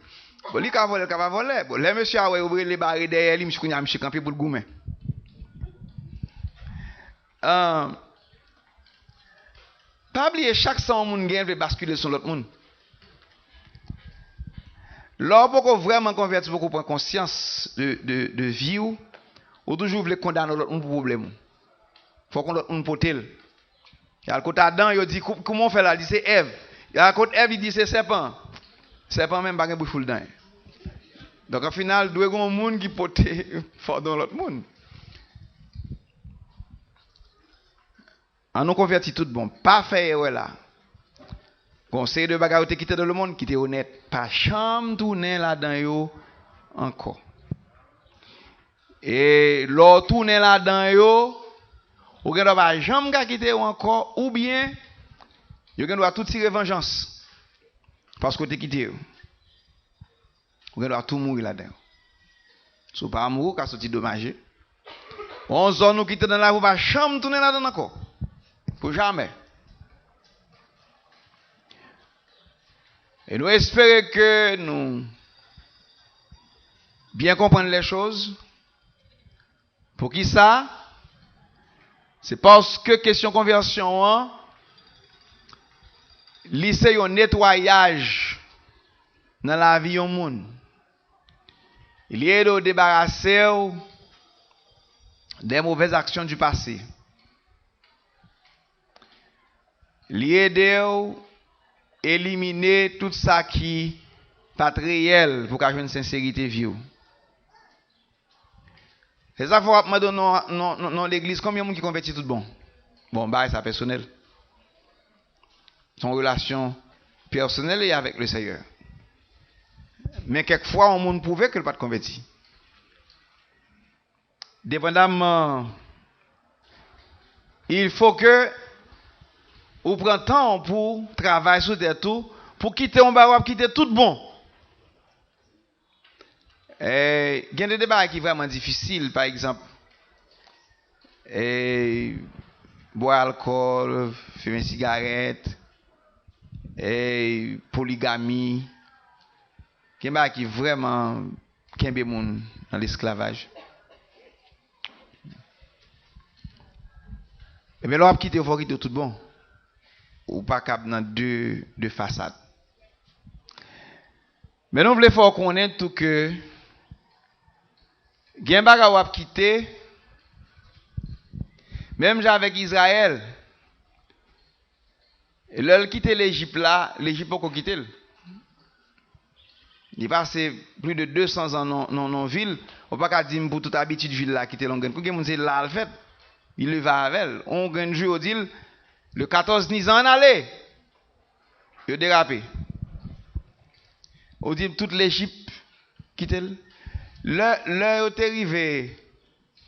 Bon, il a volé, il a volé. Bon, les monsieur a ouvert les barrés derrière lui, monsieur a mis campé pour le goumer. Pas oublier chaque 100 moun gen veut basculer sur l'autre monde. Là pour vraiment convertir pour prendre conscience de vie ou toujours veut condamner l'autre monde pour problème. Faut qu'on l'autre monde potel. Il y a le côté Adam, il dit comment on fait là, il dit c'est Ève. Il y a le côté Ève, il dit c'est serpent. Serpent même pas gen bouche full dedans. Donc au final, doit gon monde qui poter fort dans l'autre monde. On nous convertit tout bon. Pas faire là. Conseil de bagarre qui était dans le monde, qui était honnête. Pas chambre tourner là-dedans yo encore. Et l'autre tourner là-dedans yo, ou gen pas jambe ka quitter encore, ou bien, yo gen doit tout tirer vengeance. Parce que tu quitté. Ou gen doit tout mourir là-dedans. Si pas mourir, ka sorti dommagé. On zone nous quitter dans la rue, pas chambre tourner là-dedans encore. Pour jamais. Et nous espérons que nous bien comprendre les choses. Pour qui ça? C'est parce que question conversion, lycée un nettoyage dans la vie au monde. Il y a de débarrasser des mauvaises actions du passé. L'aider éliminer tout ça qui pas réel pour qu'à une sincérité vive. C'est ça qu'il faut me donner dans l'église. Combien de gens qui convertit tout bon? Bon, bah, c'est personnel. Son relation personnelle est avec le Seigneur. Mais quelquefois, on monde prouve que le pas de converti. Dépendamment, il faut que ou prend temps pour travailler sur des tout, pour quitter un barreau, quitter tout bon. Il y a des débats qui sont vraiment difficiles, par exemple, boire alcool, fumer une cigarette, polygamie. Il y a des débats qui sont vraiment dans l'esclavage. Mais là, quitter, il faut quitter tout bon. Ou pas cap dans deux façades. Mais nous voulons faire connaître tout que gen baga ou quitter même avec Israël. Et là quitter l'Égypte là, l'Égypte pas quitter. Il passe plus de 200 ans dans ville, on pas qu'à dire pour toute habitude ville là quitter l'ongen. Pour que moun c'est là le fait. Il le va avec. On gagne jour au dit le 14 10 ans en aller. Il dérapé. On dit toute l'Égypte quitte. Le est arrivé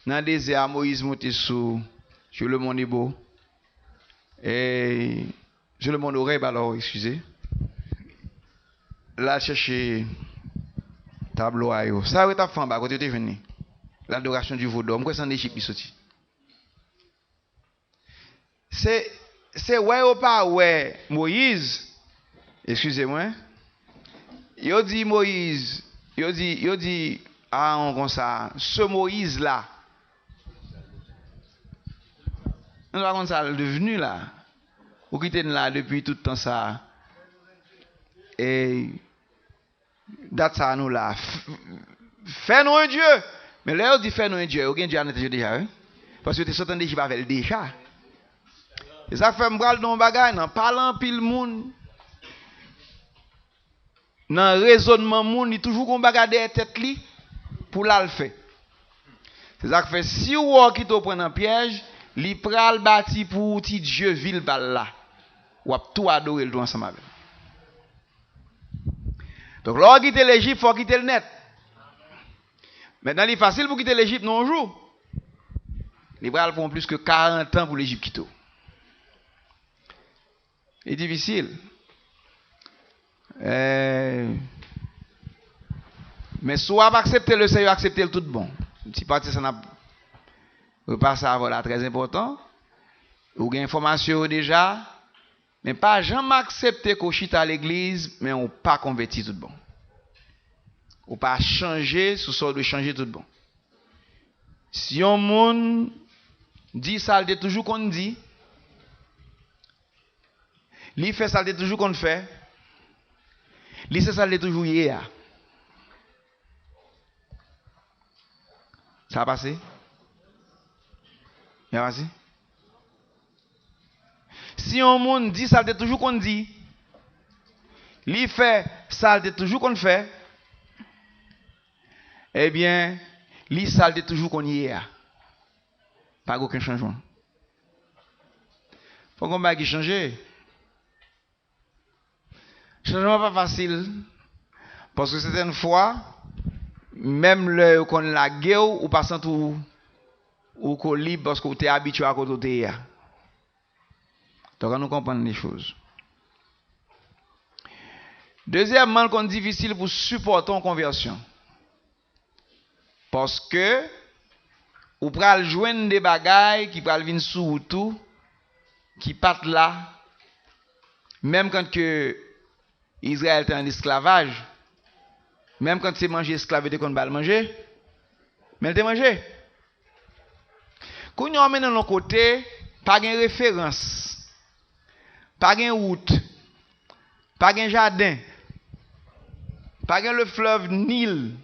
dans le désert, Moïse monté sur le mont Nebo. Et sur le mont Horeb, alors, excusez. Là, chercher tableau à yo. Ça, vous avez fait quand tu es venu. L'adoration du vaudou. Moi, c'est en Égypte qui sorti. C'est ouais ou pas ouais Moïse, excusez-moi, il dit Moïse, il dit ah on comme ça, ce Moïse là, on va comme ça devenu là, ou qui était là depuis tout le temps ça, et date ça nous là, fais-nous un Dieu, mais là on dit fais-nous un Dieu, aucun Dieu en était déjà, hein? Parce que tu es sorti d'Égypte avec déjà. Et ça fait m'bral dans bagay nan parlant pile moun. Nan raisonnement moun, il toujours gon bagay derrière tête li pour la le faire. C'est ça que fait si ou qui te prend en piège, li pral bâti pour ti Dieu ville bal là. Ou a tout adorer le tout ensemble avec. Donc, lorsqu'on quitte l'Égypte, il faut quitter le net. Maintenant, il est facile pour quitter l'Égypte, non, un jour. Les bras font plus que 40 ans pour l'Égypte quitter. C'est difficile. Mais soit accepter le Seigneur, accepter le tout bon. Si parti ça n'a repassé avant là, très important. Ou gain information déjà, mais pas jamais accepter qu'on chita à l'église, mais on pas converti tout bon. Ou pas changer sous sorte de changer tout bon. Si on monde dit ça, il toujours qu'on dit. Li fait ça, il toujours qu'on fait. Li c'est ça, il toujours hier. Ça a passé? Ça a passé? Si on monde dit ça, il toujours qu'on dit. Li fait ça, il toujours qu'on fait. Eh bien, li ça, il toujours qu'on y est. Pas aucun changement. Faut qu'on va changer. Changement pas facile. Parce que certaines fois, même le qu'on la guerre ou passant tout ou qu'on libre parce que tu es habitué à côté. Donc, nous comprenons les choses. Deuxièmement, c'est difficile pour supporter une conversion. Parce que, ou pral joindre des bagailles qui pral venir sous tout, qui partent là, même quand que Israël était en esclavage, même quand c'est manger esclave, et qu'on va le manger, mais il te manger. Quand nous emmène de l'autre côté, pas de référence, pas de route, pas de jardin, pas de le fleuve Nil,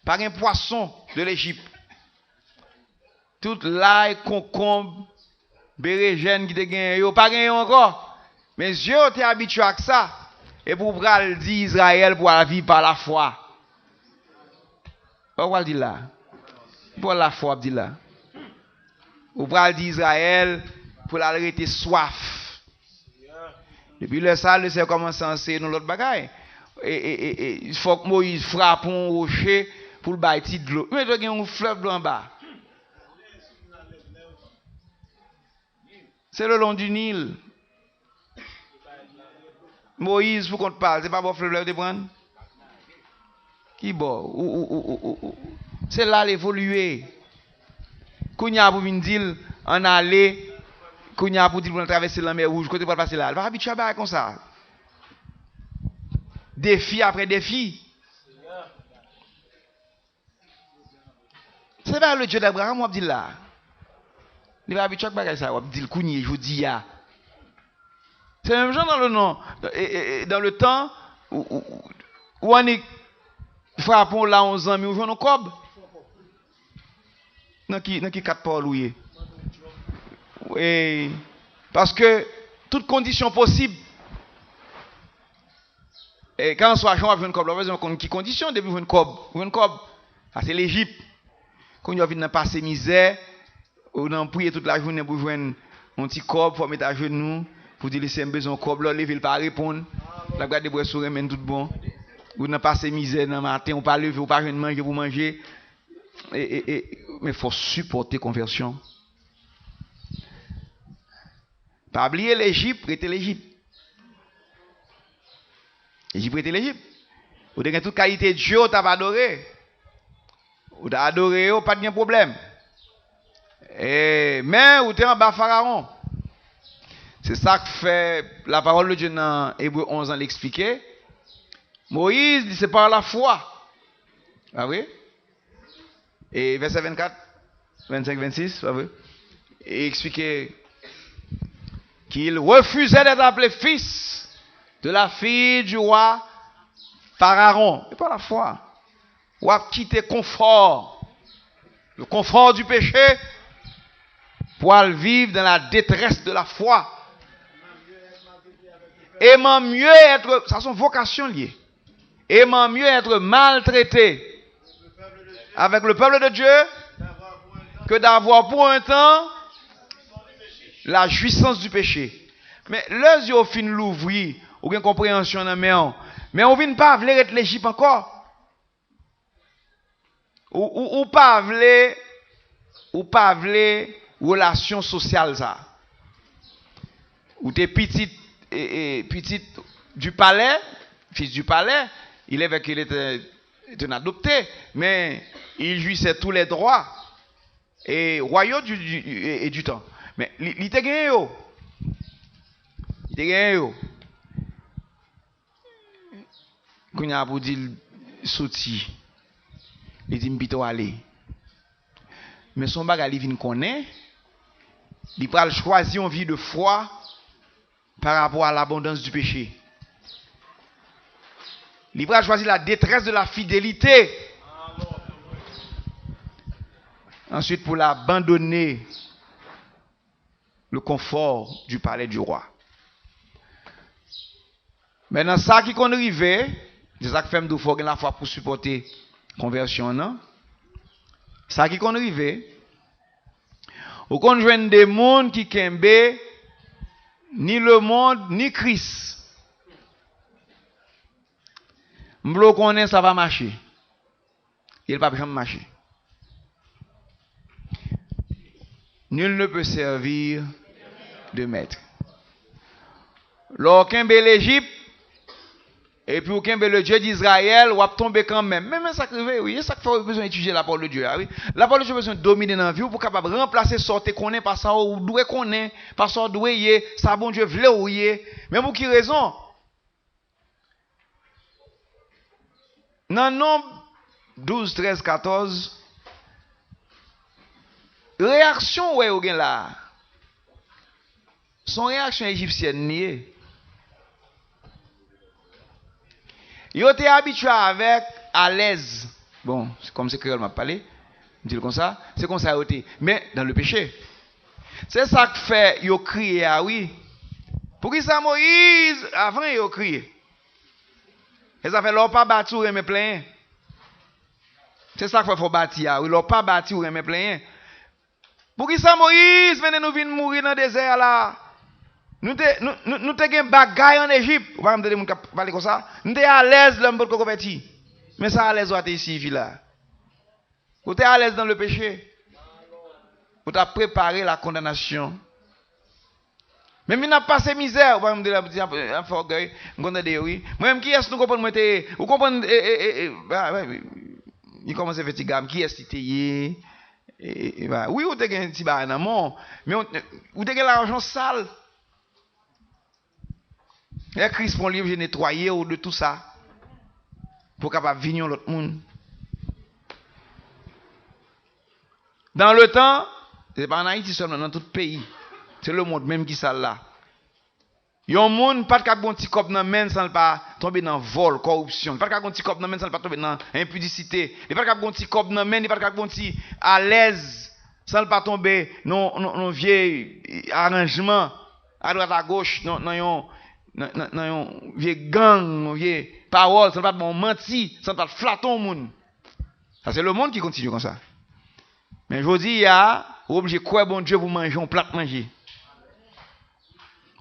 pas de poisson de l'Égypte. Tout l'ail, concombre, bérégène qui te gagne, pas de encore. Mais Dieu t'es habitué à ça. Et pour dire Israël pour vivre par la foi. Pourquoi dit là? Pour la foi, dit là. Ou pour dire Israël pour arrêter soif. Depuis le sale, le Seigneur commence à enseigner dans l'autre bagaille. Et il faut que Moïse frappe un rocher pour le bâtir de l'eau. Mais il y a un fleuve en bas. C'est le long du Nil. Moïse, vous qu'on te parle, c'est pas bon fleuve de prendre? Qui bon? C'est là l'évoluer. Kounya pour venir dire, en aller, Kounya pour dire pour traverser la mer rouge, côté pour passer là. Il va habituer à comme ça. Défi après défi. C'est pas le Dieu d'Abraham, on va dire là. Il va habituer à ça, on va dire Kounya, je vous dis ya. C'est le même genre dans le nom, dans le temps où on est frappons là 11 ans, mais on joue nos cob. Dans qui 4 pas loué. Oui. Parce que toutes conditions possibles. Et quand on soit à jouer une cob, on va qui conditions depuis une cob. Une cob, c'est l'Égypte. Quand on vient passer misère, on a prié toute la journée pour jouer un petit cob, pour mettre à genoux. Pour dire laisser un besoin cob là, lever pas répondre. La garde des bras sourire même tout bon. Vous n'avez pas ces misères dans le matin, on pas lever, on pas manger pour manger. Mais il faut supporter conversion. Pas oublier l'Égypte, était l'Égypte. L'Égypte était l'Égypte. Vous avez toute qualité de Dieu, vous avez adoré. Vous avez adoré, pas de problème. Mais vous êtes en bas Pharaon. C'est ça que fait la parole de Dieu dans Hébreu 11 ans l'expliquer. Moïse, c'est par la foi. Ah oui? Et verset 24, 25, 26, ah oui? Et expliquer qu'il refusait d'être appelé fils de la fille du roi Pharaon. Et par la foi. Ou a quitté le confort du péché, pour vivre dans la détresse de la foi. Aimant mieux être, ça sont vocations liées. Aimant mieux être maltraité avec le peuple de Dieu que d'avoir pour un temps la jouissance du péché. Mais les yeux au fin l'ouvrir, ou bien compréhension dans Mais on vient pas vouloir être l'Égypte encore. Ou pas vouloir relation sociale ça. Ou t'es petite du palais, fils du palais, il est qu'il était un adopté, mais il jouissait tous les droits et royaux du temps. Mais il était gagné. Il était gagné. Quand il a pour dire sorti, il dit m'bito aller. Mais son bagage il vient connaître, il va choisir une vie de foi par rapport à l'abondance du péché. Il va choisir la détresse de la fidélité. Ensuite, pour l'abandonner, le confort du palais du roi. Maintenant, ça qui qu'on arrive, c'est ça que fait de faut la foi pour supporter la conversion, non? Ça qui qu'on arrive, ou qu'on joigne des mondes qui kembe ni le monde ni Christ. M'blo connaît ça va marcher. Il va pas jamais marcher. Nul ne peut servir de maître. Lorsqu'on est l'Égypte, et puis aucun le Dieu d'Israël, ou va tomber quand même. Même ça arrive, oui, ça fait besoin d'étudier la parole de Dieu. Oui. La parole de Dieu a besoin de dominer dans la vie pour capable remplacer sorte qu'on est par ça ou doué qu'on est, par ça doué y ça bon Dieu vle ou y. Mais pour qui raison? Dans Nombre 12, 13, 14, réaction ouais ou là. Son réaction égyptienne niée. Yo t'es habitué avec à l'aise. Bon, c'est comme ce que créole m'a parlé. Je dis comme ça, c'est comme ça yo t'es. Mais dans le péché. C'est ça que fait yo crier ah oui. Pour qui ça Moïse avant yo crier. Et ça fait leur pas battu ou me plein. C'est ça que faut bâtir ah oui, leur pas battu ou me plein. Pour qui ça Moïse venez nous venir mourir dans le désert là. Nous te bagaille en Égypte. Vous pouvez me parler comme ça. Nous sommes à l'aise l'homme pour convertir. Mais ça à l'aise où ici là. Vous êtes à l'aise dans le péché. Vous avez préparé la condamnation. Mais nous n'avons pas ces misères. Vous pouvez me dire un fort orgueil. Oui. Moi-même qui est-ce que nous comprenons? Vous comprenez? Il commence à faire des gammes. Qui est-ce qui est? Oui, vous avez un petit bain. Mais vous avez l'argent sale. Et Christ prend livre, j'ai nettoyé ou de tout ça. Pour capable venir l'autre monde. Dans le temps, ce n'est pas en Haïti seulement, dans tout le pays. C'est le monde même qui ça là. Yon monde pas de bon petit cop dans main sans pas tomber dans vol, corruption. Pas de bon petit cop dans main sans pas tomber dans impudicité. Il pas de bon petit cop dans main, il pas de bon petit à l'aise sans pas tomber non vieux arrangement à droite à gauche non yon vieux gang, vieux parole, sans pas bon menti, sans pas flatter au monde. Ça c'est le monde qui continue comme ça. Mais je dis obligé quoi bon Dieu pour manger un plat manger.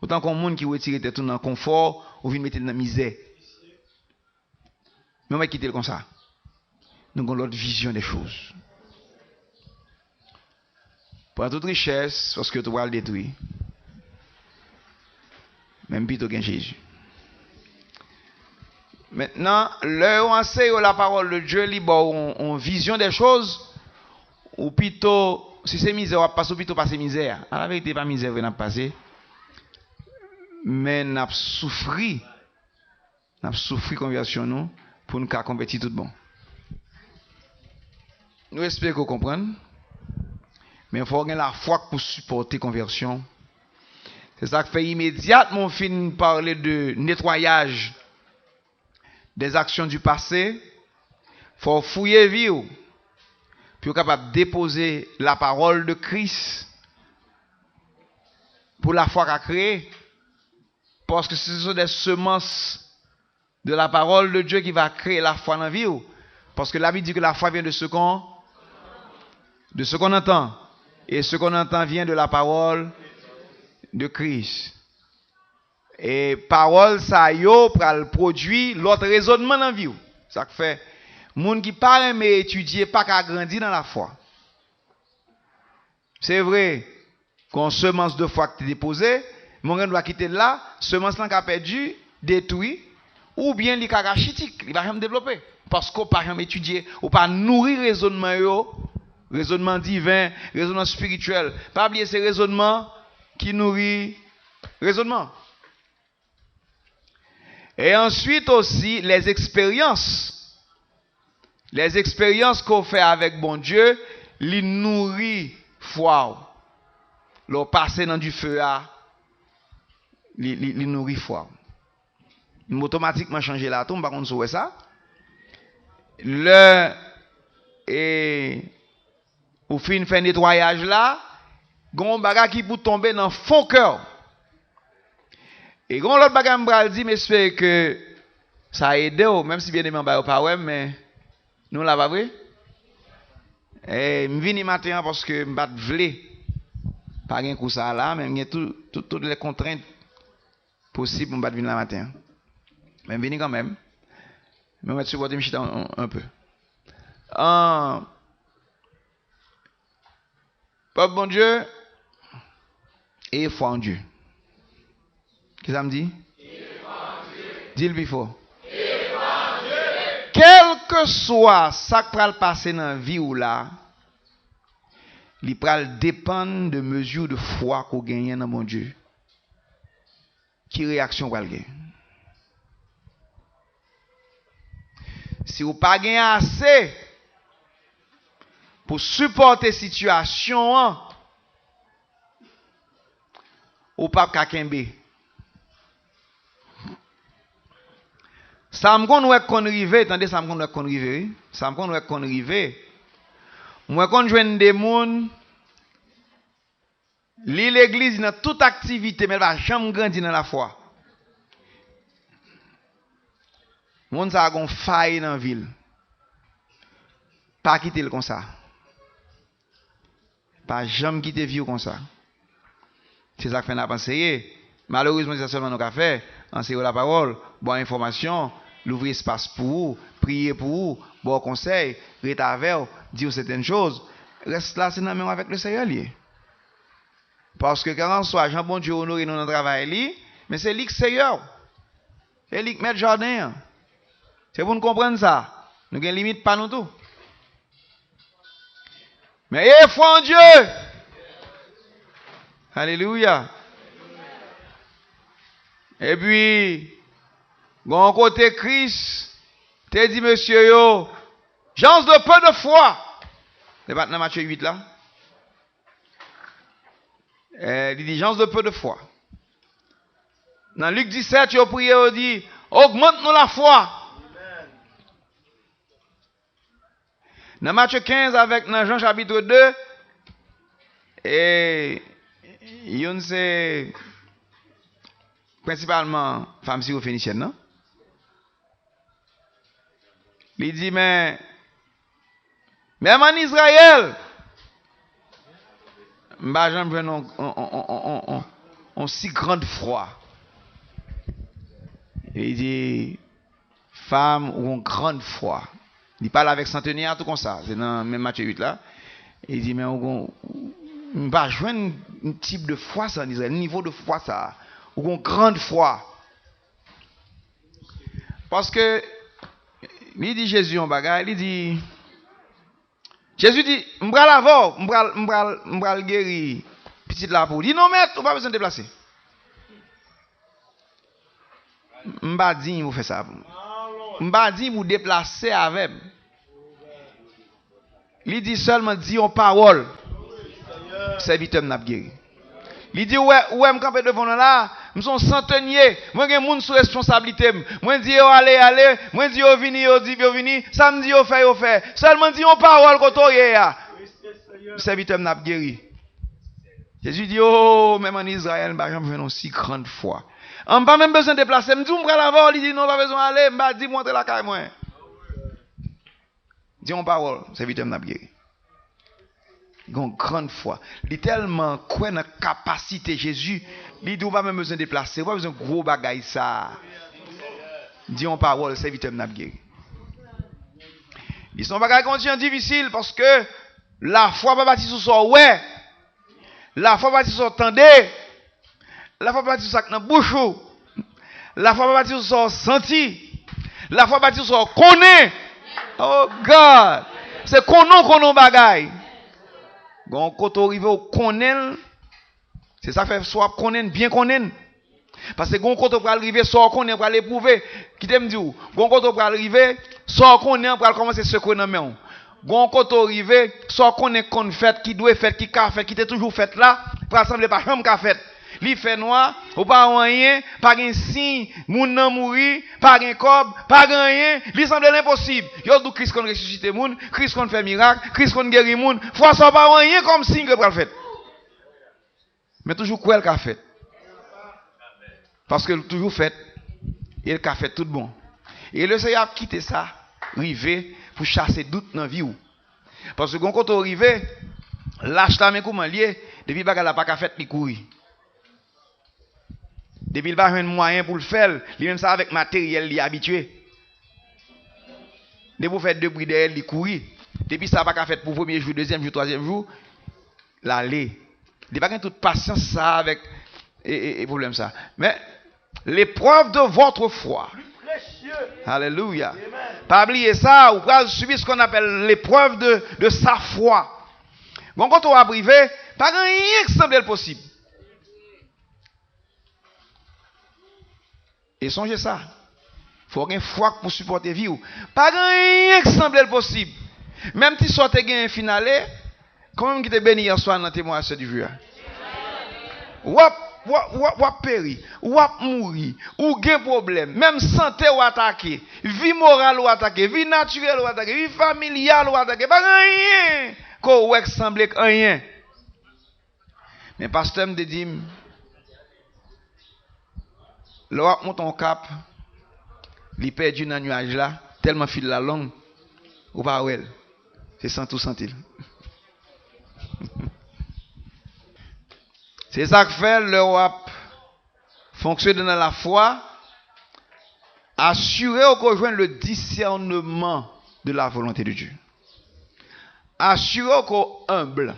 Autant qu'on monde qui retire tête dans le confort ou vient mettre dans la misère. Mais on va quitter comme ça. Nous avons l'autre vision des choses. Pour toute richesse, parce que tu vas le détruire. Même plutôt qu'un Jésus. Maintenant, là où on sait la parole de Dieu, on vision des choses, ou plutôt, si c'est misère, on va passer, ou plutôt passer misère. En la vérité, pas misère, on va passer. Mais nous avons souffert. Nous avons souffert conversion nous pour nous convertir tout bon. Nous espérons que vous comprenez. Mais il faut avoir la foi pour supporter la conversion. C'est ça qui fait immédiatement on finit parler de nettoyage des actions du passé. Il faut fouiller vie pour être capable de déposer la parole de Christ pour la foi qu'a créée. Parce que ce sont des semences de la parole de Dieu qui va créer la foi dans la vie. Parce que la Bible dit que la foi vient de ce qu'on entend. Et ce qu'on entend vient de la parole de Christ. Et parole ça yo pral produit l'autre raisonnement dans vie. Ça fait moun qui pas aimer étudier pas qu'à grandir dans la foi. C'est vrai qu'on semence de foi que tu déposé, mon doit quitter là, semence là qu'a perdu, détruit ou bien li ka rachitique, il va jamais développer parce qu'on pas jamais étudier ou pas nourrir raisonnement yo, raisonnement divin, raisonnement spirituel. Pas oublier ces raisonnements qui nourrit raisonnement. Et ensuite aussi, les expériences. Les expériences qu'on fait avec bon Dieu, les nourrit foi. Le passer dans du feu, les nourrit foi. Nous automatiquement changer la tombe, par contre, sur ça. Ou fin fait nettoyage là, gon baga qui pour tomber dans fond cœur. Et quand l'autre bagage me dit, mais j'espère que ça a aidé, même si bien aimé pas ouais, mais nous là pas vrai. Et je viens matin parce que je ne veux pas un coup ça là, mais il y a toutes les contraintes possibles pour venir la matin. Mais je viens quand même. Mais je vais supporter un peu. Peuple bon Dieu, et foi en Dieu. Qu'est-ce que ça me dit? Dis-le plus fort. Quel que soit ça qui va passer dans la vie ou là, il va dépendre de mesures de foi qu'on gagne dans mon Dieu. Qui réaction va le gagner? Si vous pas gagné assez pour supporter la situation, ou pas kakembe. Ça me connaît qu'on rive, attendez, ça me connaît qu'on rive. Ça me connaît qu'on rive. Moi quand je joine des monde, l'église dans toute activité, mais elle va jamais grandir dans la foi. Monde ça a gon faille dans la ville. Pas quitter le comme ça. Pas jamais quitter vie comme ça. C'est ça que fait penser. Malheureusement, c'est seulement nos cafés, enseigner la parole, bonne information, l'ouvrir espace pour vous, prier pour vous, bon conseil, rester avec vous, dire certaines choses. Reste là, c'est dans même avec le Seigneur. Parce que quand on soit Jean bon Dieu honoré dans notre travail, mais c'est lui qui Seigneur. C'est lui qui met le jardin. C'est pour nous comprendre ça. Nous avons limite pas nous tout. Mais foi en Dieu. Alléluia. Et puis, bon côté Christ, t'es dit, monsieur, yo, gens de peu de foi. C'est pas dans Matthieu 8 là. Il dit, gens de peu de foi. Dans Luc 17, il prie, il dit, augmente-nous la foi. Dans Matthieu 15, avec dans Jean chapitre 2, et il c'est principalement femme syrophénicienne, non? Il dit, mais même en Israël, on si grande foi. Il dit, femme ou une grande foi. Il parle avec centenaire, tout comme ça. C'est dans même Matthieu 8 là. Il dit, mais on va joindre un type de foi, ça, en Israël, un niveau de foi, ça. Ou une grande foi. Parce que, il dit Jésus en bagaille, il dit, Jésus dit, m'bral avant, m'bral guéri, petite la peau. Il dit, non, mais, on va besoin de déplacer. M'ba dit, vous faites ça. M'ba dit, vous déplacer avec. Il dit seulement, dit en parole, serviteur n'a pas guéri. Il dit, ouais, me camper devant là, je suis centenier, moi j'ai moun sous responsabilité, moi dis allez, moi dis vini, ça me dit fait. Seulement dit en parole quand on est serviteur n'a pas guéri. Jésus dit, oh, même en Israël, je n'ai pas aussi grande foi. On n'a pas même besoin de déplacer. Je me dis, on va l'avoir, il dit, non, pas besoin d'aller, je me dis, montre la caille, moi. Dis en parole, serviteur n'a pas guéri. Il a une grande foi. Il est tellement quoi dans la capacité Jésus, Il dit, on pas même besoin de déplacer, on pas besoin de gros bagaille ça. Dis en parole, serviteur n'a guéri. Ils sont bagaille continue difficile parce que la foi pas bâtie sur son ouais. La foi pas bâtie sur tendez. La foi pas bâtie sur sa bouche. La foi pas bâtie sur son senti. La foi pas bâtie sur son connaît. Oh God. C'est qu'on bagaille. Quand on arrive au connaît, c'est ça fait soit connaître bien connaître. Parce que quand on va arriver soit connaître pour l'éprouver, qui t'aime dire quand on va arriver soit connaître pour commencer ce qu'on a main. Quand on arrive soit connaître qu'on fait qui doit faire qui qu'a fait qui était toujours fait là pour assembler pas chambre qu'a fait. Li fait noir, ou pas rien, pas un signe, moun nan mouri, pas un corps, pas rien, li semble impossible. Yo dou Christ kon ressuscité moun, Christ kon fait miracle, Christ kon guéri moun, fois ça pas rien comme signe que pour le fait. Mais toujours quoi elle qu'a fait. Parce que toujours fait, il qu'a fait tout bon. Et le Seigneur a quitté ça, rivé pour chasser doute dans la vie. Parce que quand on arrive, lâche la main comment lié, depuis baga la pas qu'a fait li courir. Depuis il pas un moyen pour le faire, lui même ça avec matériel li habitué. Depuis vous faites deux bruits derrière li courir. Depuis ça pas qu'a fait pour premier jour, deuxième jour, troisième jour, l'aller. Il pas toute patience ça avec et problème ça. Mais l'épreuve de votre foi. Alléluia. Pas oublier ça, ou pas subir ce qu'on appelle l'épreuve de sa foi. Bon, quand on va priver, pas rien qui semble possible. Et songez ça. Il faut une foi pour supporter vie. Pas rien qui semble possible. Même si sortez un finale, quand même qui te béni hier soir dans le témoignage du vieux. Wap péri, wap mouri, ou gen problème, même santé ou attaqué, vie morale ou attaqué, vie naturelle ou attaqué, vie familiale ou attaqué, pas rien. Ko wek semble rien. Mais pasteur me dit, le wap monte en cap, li perdu dans nuage là, tellement fil la longue, ou pas wel. C'est sans tout sentir. C'est ça que fait le WAP fonctionne dans la foi, assurer qu'on rejoigne le discernement de la volonté de Dieu. Assurer qu'on humble.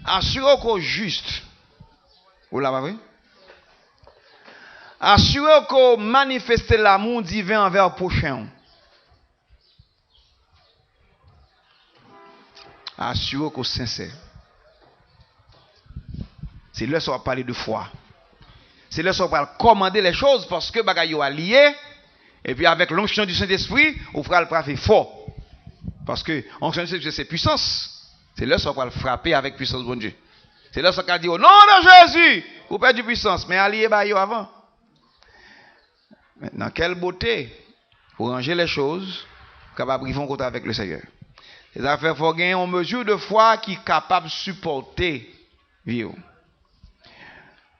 Assurer qu'on juste. Vous l'avez vu? Assurer qu'on manifeste l'amour divin envers le prochain. Assurer qu'on sincère. C'est là qu'on va parler de foi. C'est là qu'on va commander les choses parce que bagay yo allié et puis avec l'onction du Saint-Esprit, on fera le faire fort. Parce que l'onction du Saint-Esprit c'est puissance. C'est là qu'on va le frapper avec puissance de bon Dieu. C'est là qu'on va dire au nom de Jésus, vous perdez du puissance, mais allié ba yo avant. Maintenant quelle beauté pour ranger les choses, capable de vivre avec le Seigneur. Les affaires faut gagner une mesure de foi qui est capable de supporter vie.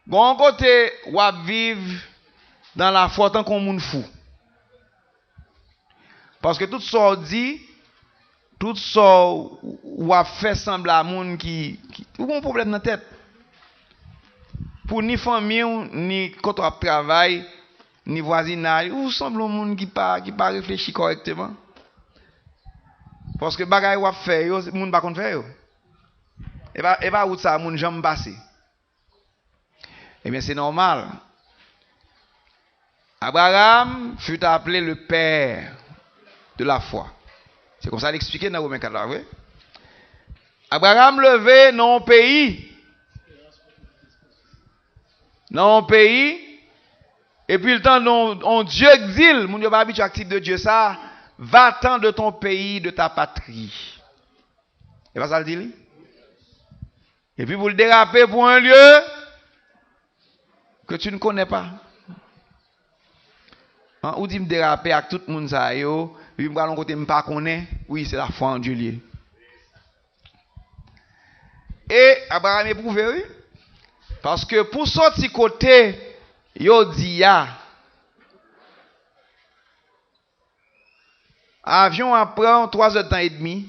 Bon côté, ou à vivre dans la foi tant qu'on moun fou. Parce que tout ça on dit, tout ça ou a fait sembler à moun qui ou un problème dans la tête. Pour ni famille, ni quand on travaille, ni voisinage, ou semble un moun qui pas réfléchi correctement. Parce que bagay ou a fait, moun pas kon fait yo. Et va où ça moun jambe passer. Eh bien, c'est normal. Abraham fut appelé le père de la foi. C'est comme ça l'expliquer dans Romains 4. Là, oui? Abraham levé dans un pays. Dans un pays. Et puis le temps dont Dieu exile, mon Dieu va habitué à type de Dieu ça. Va-t'en de ton pays, de ta patrie. Et pas ça le dit? Et puis vous le dérapez pour un lieu que tu ne connais pas. Ou dit me déraper avec tout le monde ça yo, puis me allons côté me pas connaît. Oui, c'est la foi en Dieu lié. Et Abraham éprouvé oui. Parce que pour sortir côté yo dit ya avion apprend 3 heures de temps et demi.